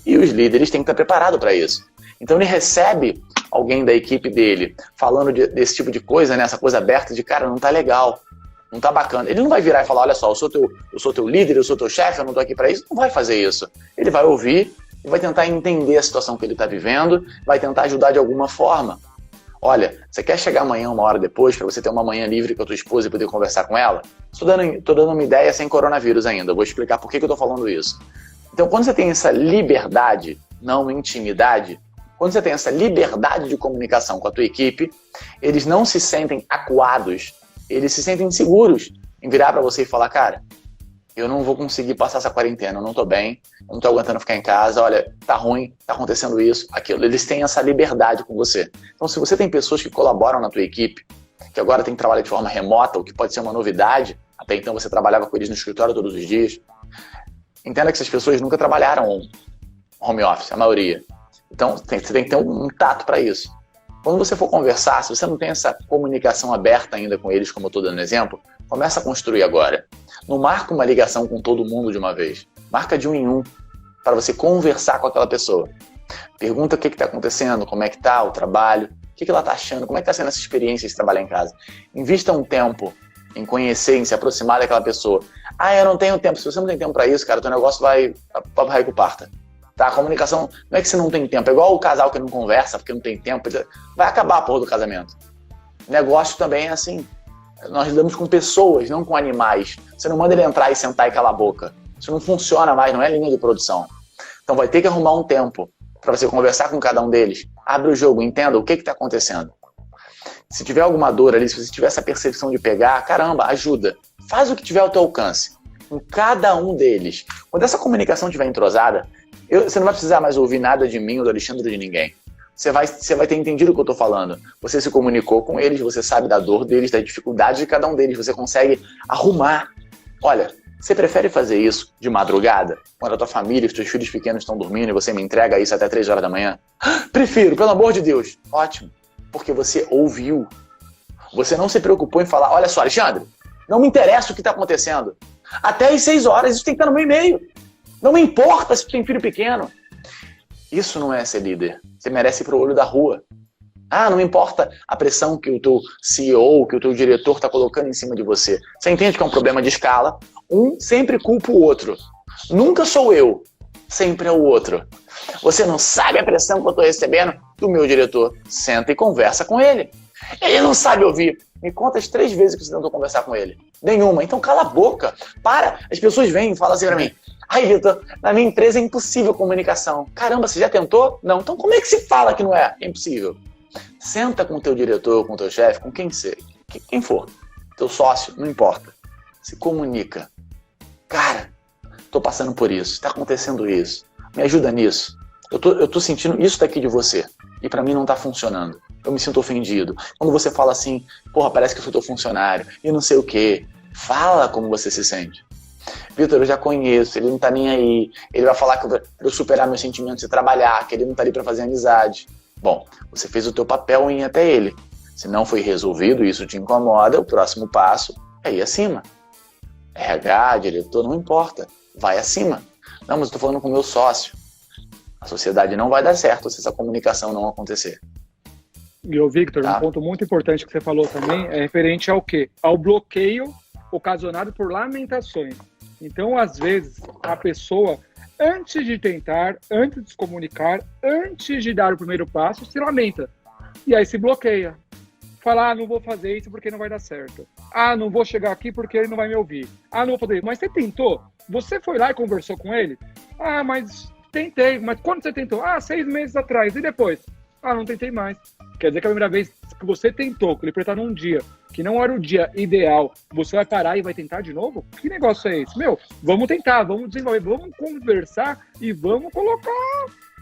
E os líderes têm que estar preparados para isso. Então ele recebe alguém da equipe dele falando desse tipo de coisa, né? Essa coisa aberta de, cara, não tá legal, não tá bacana. Ele não vai virar e falar, olha só, eu sou teu líder, eu sou teu chefe, eu não tô aqui para isso. Não vai fazer isso. Ele vai ouvir e vai tentar entender a situação que ele está vivendo, vai tentar ajudar de alguma forma. Olha, você quer chegar amanhã, uma hora depois, para você ter uma manhã livre com a tua esposa e poder conversar com ela? Estou dando uma ideia sem coronavírus ainda. Eu vou explicar por que eu estou falando isso. Então, quando você tem essa liberdade, não intimidade, quando você tem essa liberdade de comunicação com a tua equipe, eles não se sentem acuados, eles se sentem seguros em virar para você e falar, cara, eu não vou conseguir passar essa quarentena, eu não tô bem, eu não tô aguentando ficar em casa, olha, tá ruim, tá acontecendo isso, aquilo. Eles têm essa liberdade com você. Então, se você tem pessoas que colaboram na tua equipe, que agora tem que trabalhar de forma remota, o que pode ser uma novidade, até então você trabalhava com eles no escritório todos os dias, entenda que essas pessoas nunca trabalharam home office, a maioria. Então, você tem que ter um tato para isso. Quando você for conversar, se você não tem essa comunicação aberta ainda com eles, como eu estou dando exemplo, começa a construir agora. Não marca uma ligação com todo mundo de uma vez. Marca de um em um, para você conversar com aquela pessoa. Pergunta o que está acontecendo, como é que está o trabalho, o que ela está achando, como é que está sendo essa experiência de trabalhar em casa. Invista um tempo em conhecer, em se aproximar daquela pessoa. Ah, eu não tenho tempo. Se você não tem tempo para isso, cara, teu negócio vai com parta. Tá? A comunicação não é que você não tem tempo. É igual o casal que não conversa porque não tem tempo. Vai acabar a porra do casamento. Negócio também é assim. Nós lidamos com pessoas, não com animais. Você não manda ele entrar e sentar e calar a boca. Isso não funciona mais, não é linha de produção. Então vai ter que arrumar um tempo para você conversar com cada um deles. Abre o jogo, entenda o que está acontecendo. Se tiver alguma dor ali, se você tiver essa percepção de pegar, caramba, ajuda. Faz o que tiver ao teu alcance. Com cada um deles. Quando essa comunicação estiver entrosada, você não vai precisar mais ouvir nada de mim ou do Alexandre ou de ninguém. Você vai ter entendido o que eu estou falando. Você se comunicou com eles, você sabe da dor deles, da dificuldade de cada um deles. Você consegue arrumar. Olha, você prefere fazer isso de madrugada, quando a tua família, os teus filhos pequenos estão dormindo e você me entrega isso até 3 horas da manhã? Prefiro, pelo amor de Deus. Ótimo. Porque você ouviu. Você não se preocupou em falar, olha só, Alexandre, não me interessa o que está acontecendo. Até às 6 horas, isso tem que estar no meu e-mail. Não me importa se tu tem filho pequeno. Isso não é ser líder. Você merece ir pro olho da rua. Ah, não importa a pressão que o teu CEO, que o teu diretor está colocando em cima de você. Você entende que é um problema de escala? Um sempre culpa o outro. Nunca sou eu. Sempre é o outro. Você não sabe a pressão que eu estou recebendo do meu diretor. Senta e conversa com ele. Ele não sabe ouvir. Me conta as 3 vezes que você tentou conversar com ele. Nenhuma. Então cala a boca. Para. As pessoas vêm e falam assim pra mim. Ai, Vitor, na minha empresa é impossível a comunicação. Caramba, você já tentou? Não. Então como é que se fala que não é? É impossível. Senta com o teu diretor, com o teu chefe, com quem for. Teu sócio, não importa. Se comunica. Cara, tô passando por isso. Tá acontecendo isso. Me ajuda nisso. Eu tô sentindo isso daqui de você. E pra mim não tá funcionando. Eu me sinto ofendido. Quando você fala assim, porra, parece que eu sou teu funcionário. E não sei o quê. Fala como você se sente. Vitor, eu já conheço, ele não tá nem aí. Ele vai falar que pra eu superar meus sentimentos e trabalhar, que ele não tá ali pra fazer amizade. Bom, você fez o teu papel em ir até ele. Se não foi resolvido, isso te incomoda, o próximo passo é ir acima. RH, diretor, não importa. Vai acima. Não, mas eu tô falando com o meu sócio. A sociedade não vai dar certo se essa comunicação não acontecer. E o Victor, um ponto muito importante que você falou também é referente ao quê? Ao bloqueio ocasionado por lamentações. Então, às vezes, a pessoa, antes de tentar, antes de se comunicar, antes de dar o primeiro passo, se lamenta. E aí se bloqueia. Fala, não vou fazer isso porque não vai dar certo. Não vou chegar aqui porque ele não vai me ouvir. Não vou fazer isso. Mas você tentou? Você foi lá e conversou com ele? Mas tentei. Mas quando você tentou? 6 meses atrás. E depois? Não tentei mais. Quer dizer que a primeira vez que você tentou, que ele apertar num dia, que não era o dia ideal, você vai parar e vai tentar de novo? Que negócio é esse? Vamos tentar, vamos desenvolver, vamos conversar e vamos colocar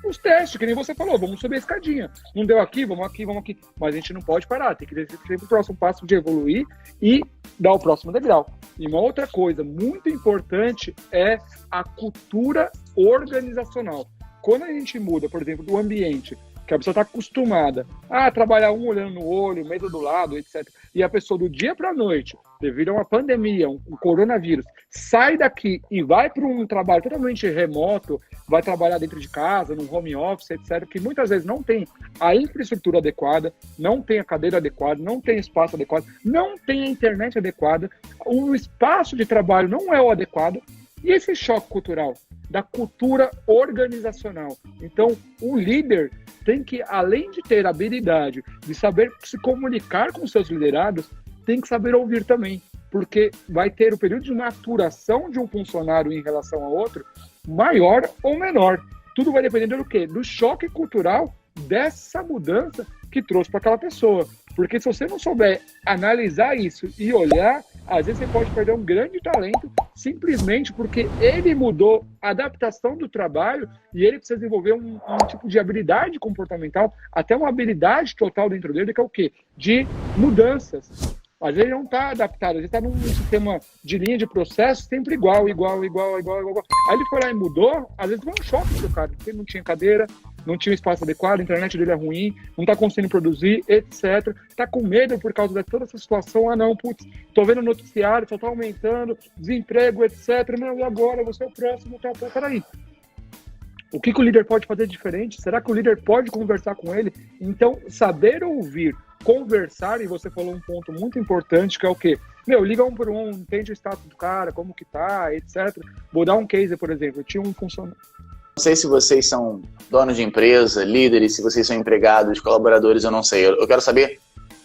os testes, que nem você falou, vamos subir a escadinha. Não deu aqui, vamos aqui, vamos aqui. Mas a gente não pode parar, tem que ter sempre o próximo passo de evoluir e dar o próximo degrau. E uma outra coisa muito importante é a cultura organizacional. Quando a gente muda, por exemplo, do ambiente, que a pessoa está acostumada a trabalhar um olhando no olho, mesa do lado, etc. E a pessoa do dia para a noite, devido a uma pandemia, um coronavírus, sai daqui e vai para um trabalho totalmente remoto, vai trabalhar dentro de casa, num home office, etc., que muitas vezes não tem a infraestrutura adequada, não tem a cadeira adequada, não tem espaço adequado, não tem a internet adequada, o espaço de trabalho não é o adequado, e esse choque cultural, da cultura organizacional. Então, o líder tem que, além de ter a habilidade de saber se comunicar com seus liderados, tem que saber ouvir também, porque vai ter o período de maturação de um funcionário em relação a outro maior ou menor. Tudo vai depender do quê? Do choque cultural dessa mudança que trouxe para aquela pessoa. Porque se você não souber analisar isso e olhar, Às vezes você pode perder um grande talento simplesmente porque ele mudou a adaptação do trabalho e ele precisa desenvolver um tipo de habilidade comportamental, até uma habilidade total dentro dele, que é o quê? De mudanças. Às vezes ele não está adaptado, às vezes está num sistema de linha de processo sempre igual. Aí ele foi lá e mudou, às vezes foi um choque pro cara, porque ele não tinha cadeira, não tinha um espaço adequado, a internet dele é ruim, não está conseguindo produzir, etc. Está com medo por causa de toda essa situação. Ah, não, putz, tô vendo o noticiário, só está aumentando, desemprego, etc. Meu, e agora? Você é o próximo, tá? Peraí. O que o líder pode fazer diferente? Será que o líder pode conversar com ele? Então, saber ouvir, conversar, e você falou um ponto muito importante, que é o quê? Meu, liga um por um, entende o status do cara, como que tá, etc. Vou dar um case, por exemplo, eu tinha um funcionário. Não sei se vocês são donos de empresa, líderes, se vocês são empregados, colaboradores, eu não sei. Eu quero saber,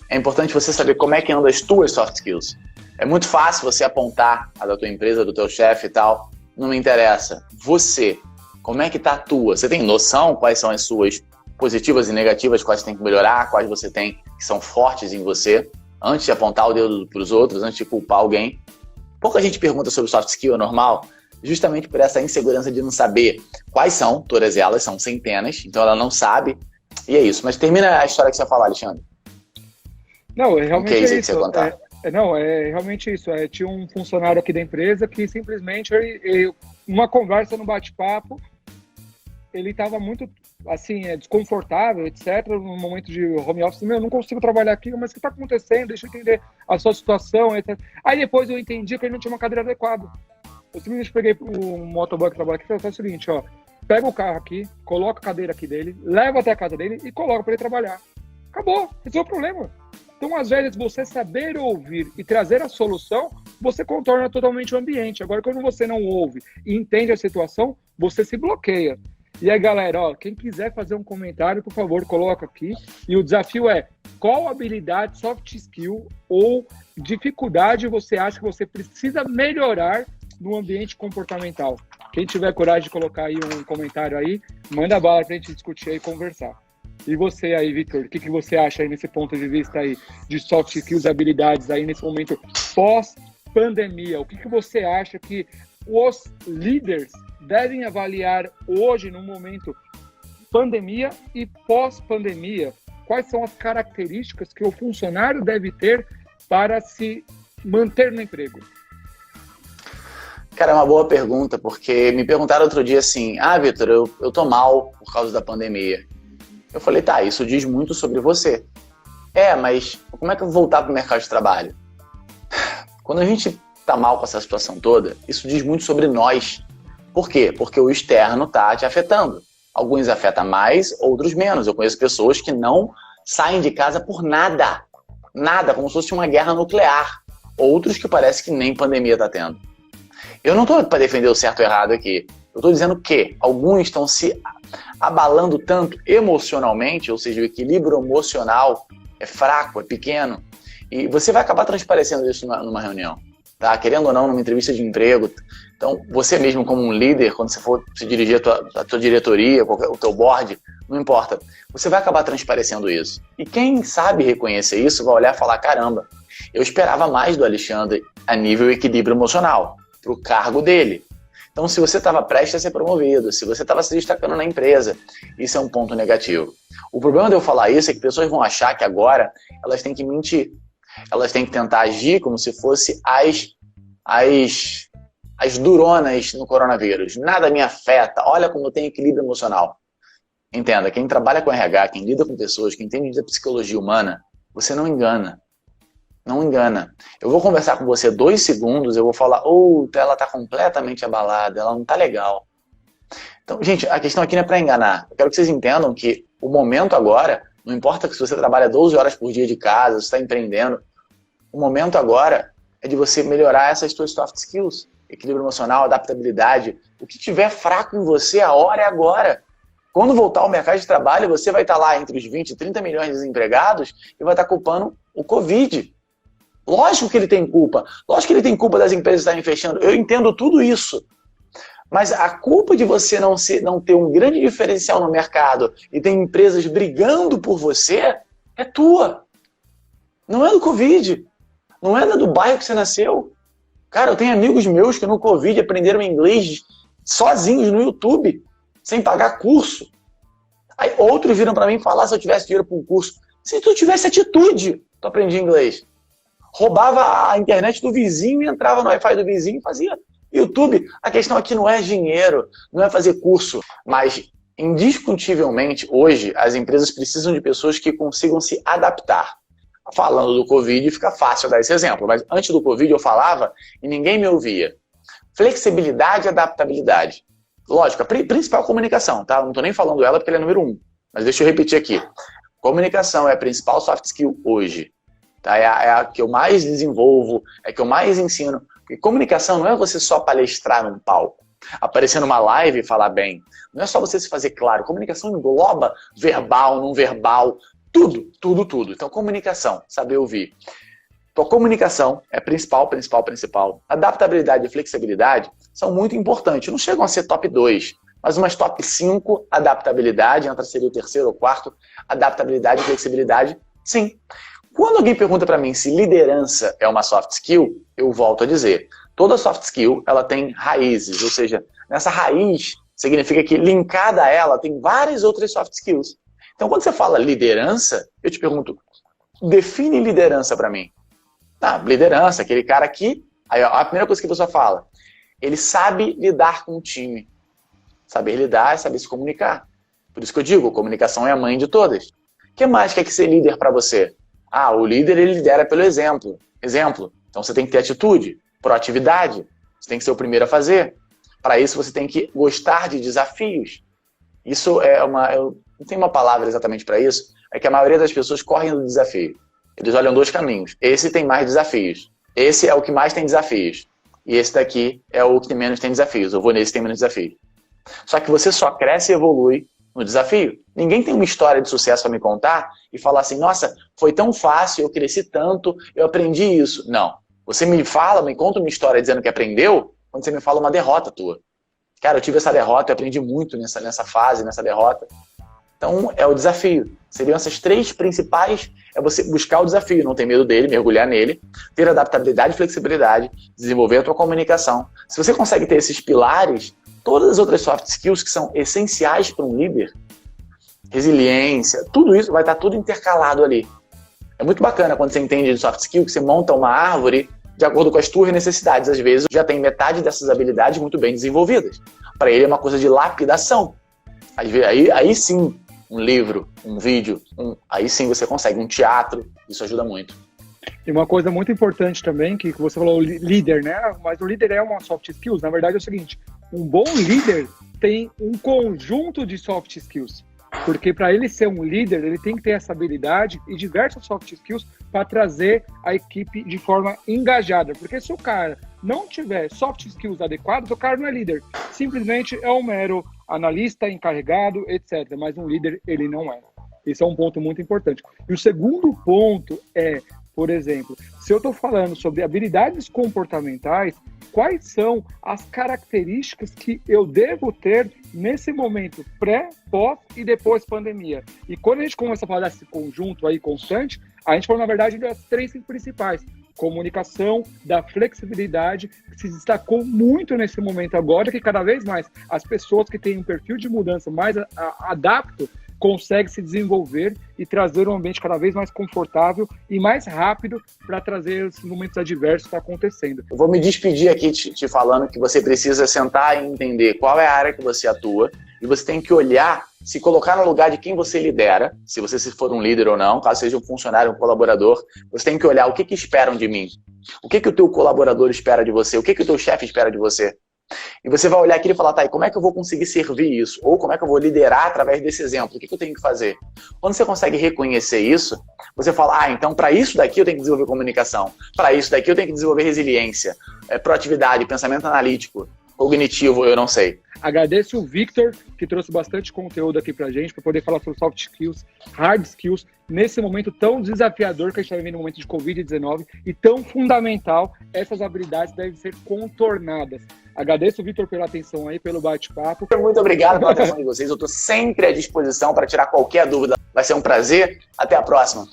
é importante você saber como é que andam as tuas soft skills. É muito fácil você apontar a da tua empresa, do teu chefe e tal, não me interessa. Você, como é que tá a tua? Você tem noção quais são as suas positivas e negativas, quais você tem que melhorar, quais você tem que são fortes em você, antes de apontar o dedo para os outros, antes de culpar alguém? Pouca gente pergunta sobre soft skill, é normal, justamente por essa insegurança de não saber quais são, todas elas, são centenas, então ela não sabe, e é isso. Mas termina a história que você ia falar, Alexandre. Não, é realmente isso. Que você ia contar. É realmente isso. Tinha um funcionário aqui da empresa que simplesmente, uma conversa no bate-papo, ele estava muito, assim, desconfortável, etc. No momento de home office, eu não consigo trabalhar aqui, mas o que está acontecendo? Deixa eu entender a sua situação, etc. Aí depois eu entendi que ele não tinha uma cadeira adequada. Eu simplesmente peguei o motoboy que trabalha aqui e falei, faz o seguinte, ó, pega o carro aqui, coloca a cadeira aqui dele, leva até a casa dele e coloca para ele trabalhar. Acabou, esse é o problema. Então, às vezes, você saber ouvir e trazer a solução, você contorna totalmente o ambiente. Agora, quando você não ouve e entende a situação, você se bloqueia. E aí, galera, ó, quem quiser fazer um comentário, por favor, coloca aqui. E o desafio é, qual habilidade, soft skill ou dificuldade você acha que você precisa melhorar no ambiente comportamental? Quem tiver coragem de colocar aí um comentário aí, manda bala pra gente discutir aí e conversar. E você aí, Victor, o que você acha aí nesse ponto de vista aí de soft skills, habilidades aí nesse momento pós-pandemia? O que você acha que os líderes devem avaliar hoje no momento pandemia e pós-pandemia? Quais são as características que o funcionário deve ter para se manter no emprego? Cara, é uma boa pergunta, porque me perguntaram outro dia assim, Victor, eu tô mal por causa da pandemia. Eu falei, tá, isso diz muito sobre você. Mas como é que eu vou voltar pro mercado de trabalho? Quando a gente tá mal com essa situação toda, isso diz muito sobre nós. Por quê? Porque o externo tá te afetando. Alguns afetam mais, outros menos. Eu conheço pessoas que não saem de casa por nada. Nada, como se fosse uma guerra nuclear. Outros que parece que nem pandemia tá tendo. Eu não estou para defender o certo ou errado aqui. Eu estou dizendo que alguns estão se abalando tanto emocionalmente, ou seja, o equilíbrio emocional é fraco, é pequeno, e você vai acabar transparecendo isso numa reunião, tá? Querendo ou não, numa entrevista de emprego. Então, você mesmo como um líder, quando você for se dirigir à tua diretoria, o teu board, não importa, você vai acabar transparecendo isso. E quem sabe reconhecer isso vai olhar e falar, caramba, eu esperava mais do Alexandre a nível equilíbrio emocional, para o cargo dele. Então, se você estava prestes a ser promovido, se você estava se destacando na empresa, isso é um ponto negativo. O problema de eu falar isso é que pessoas vão achar que agora elas têm que mentir. Elas têm que tentar agir como se fosse as duronas no coronavírus. Nada me afeta, olha como eu tenho equilíbrio emocional. Entenda, quem trabalha com RH, quem lida com pessoas, quem entende da psicologia humana, você não engana. Não engana. Eu vou conversar com você 2 segundos, eu vou falar, ela está completamente abalada, ela não está legal. Então, gente, a questão aqui não é para enganar. Eu quero que vocês entendam que o momento agora, não importa se você trabalha 12 horas por dia de casa, se está empreendendo, o momento agora é de você melhorar essas suas soft skills, equilíbrio emocional, adaptabilidade. O que tiver fraco em você, a hora é agora. Quando voltar ao mercado de trabalho, você vai estar lá entre os 20 e 30 milhões de desempregados e vai estar culpando o Covid. Lógico que ele tem culpa. Lógico que ele tem culpa das empresas estarem fechando. Eu entendo tudo isso. Mas a culpa de você não ter um grande diferencial no mercado e ter empresas brigando por você é tua. Não é do Covid. Não é do bairro que você nasceu. Cara, eu tenho amigos meus que no Covid aprenderam inglês sozinhos no YouTube, sem pagar curso. Aí outros viram para mim falar se eu tivesse dinheiro para um curso. Se tu tivesse atitude, tu aprendia inglês. Roubava a internet do vizinho e entrava no Wi-Fi do vizinho e fazia YouTube. A questão aqui não é dinheiro, não é fazer curso, mas indiscutivelmente hoje as empresas precisam de pessoas que consigam se adaptar. Falando do Covid, fica fácil dar esse exemplo, mas antes do Covid eu falava e ninguém me ouvia. Flexibilidade e adaptabilidade. Lógico, a principal comunicação, tá? Não estou nem falando ela porque ela é número 1, mas deixa eu repetir aqui. Comunicação é a principal soft skill hoje. Tá? É a que eu mais desenvolvo, é a que eu mais ensino. Porque comunicação não é você só palestrar num palco, aparecer numa live e falar bem. Não é só você se fazer claro. Comunicação engloba verbal, não verbal, tudo, tudo, tudo. Então, comunicação, saber ouvir. Então, a comunicação é principal. Adaptabilidade e flexibilidade são muito importantes. Não chegam a ser top 2, mas umas top 5, adaptabilidade, entra seria o terceiro ou quarto, adaptabilidade e flexibilidade, sim. Quando alguém pergunta para mim se liderança é uma soft skill, eu volto a dizer, toda soft skill ela tem raízes, ou seja, nessa raiz significa que linkada a ela tem várias outras soft skills. Então, quando você fala liderança, eu te pergunto, define liderança para mim. Tá, liderança, aquele cara que, aí a primeira coisa que a pessoa fala, ele sabe lidar com o time. Saber lidar é saber se comunicar. Por isso que eu digo, comunicação é a mãe de todas. O que mais quer que ser líder para você? Ah, o líder ele lidera pelo exemplo. Então você tem que ter atitude, proatividade. Você tem que ser o primeiro a fazer. Para isso você tem que gostar de desafios. Isso é eu não tenho uma palavra exatamente para isso, é que a maioria das pessoas correm do desafio. Eles olham 2 caminhos. Esse tem mais desafios. Esse é o que mais tem desafios. E esse daqui é o que menos tem desafios. Eu vou nesse que tem menos desafios. Só que você só cresce e evolui no desafio. Ninguém tem uma história de sucesso para me contar e falar assim, nossa, foi tão fácil, eu cresci tanto, eu aprendi isso. Não. Você me conta uma história dizendo que aprendeu, quando você me fala uma derrota tua. Cara, eu tive essa derrota, eu aprendi muito nessa fase, nessa derrota. Então, é o desafio. Seriam essas 3 principais, é você buscar o desafio, não ter medo dele, mergulhar nele, ter adaptabilidade e flexibilidade, desenvolver a tua comunicação. Se você consegue ter esses pilares, todas as outras soft skills que são essenciais para um líder, resiliência, tudo isso vai estar tudo intercalado ali. É muito bacana quando você entende de soft skill, que você monta uma árvore de acordo com as tuas necessidades. Às vezes, já tem metade dessas habilidades muito bem desenvolvidas. Para ele é uma coisa de lapidação. Aí sim, um livro, um vídeo, aí sim você consegue, um teatro, isso ajuda muito. E uma coisa muito importante também, que você falou líder, né? Mas o líder é uma soft skills. Na verdade é o seguinte, um bom líder tem um conjunto de soft skills. Porque para ele ser um líder, ele tem que ter essa habilidade e diversas soft skills para trazer a equipe de forma engajada. Porque se o cara não tiver soft skills adequados, o cara não é líder. Simplesmente é um mero analista, encarregado, etc. Mas um líder, ele não é. Esse é um ponto muito importante. E o segundo ponto é, por exemplo, se eu estou falando sobre habilidades comportamentais, quais são as características que eu devo ter nesse momento pré, pós e depois pandemia? E quando a gente começa a falar desse conjunto aí constante, a gente fala, na verdade, das 3 principais. Comunicação, da flexibilidade, que se destacou muito nesse momento agora, que cada vez mais as pessoas que têm um perfil de mudança mais adapto, consegue se desenvolver e trazer um ambiente cada vez mais confortável e mais rápido para trazer esses momentos adversos que estão acontecendo. Eu vou me despedir aqui te falando que você precisa sentar e entender qual é a área que você atua e você tem que olhar, se colocar no lugar de quem você lidera, se você for um líder ou não, caso seja um funcionário, um colaborador, você tem que olhar o que esperam de mim, o que o teu colaborador espera de você, o que o teu chefe espera de você. E você vai olhar aquilo e falar, tá, e como é que eu vou conseguir servir isso? Ou como é que eu vou liderar através desse exemplo? O que eu tenho que fazer? Quando você consegue reconhecer isso, você fala, então para isso daqui eu tenho que desenvolver comunicação, para isso daqui eu tenho que desenvolver resiliência, proatividade, pensamento analítico, cognitivo, eu não sei. Agradeço o Victor, que trouxe bastante conteúdo aqui pra gente, para poder falar sobre soft skills, hard skills, nesse momento tão desafiador que a gente está vivendo no momento de Covid-19 e tão fundamental, essas habilidades devem ser contornadas. Agradeço o Victor pela atenção aí, pelo bate-papo. Muito obrigado pela atenção de vocês, eu estou sempre à disposição para tirar qualquer dúvida. Vai ser um prazer, até a próxima.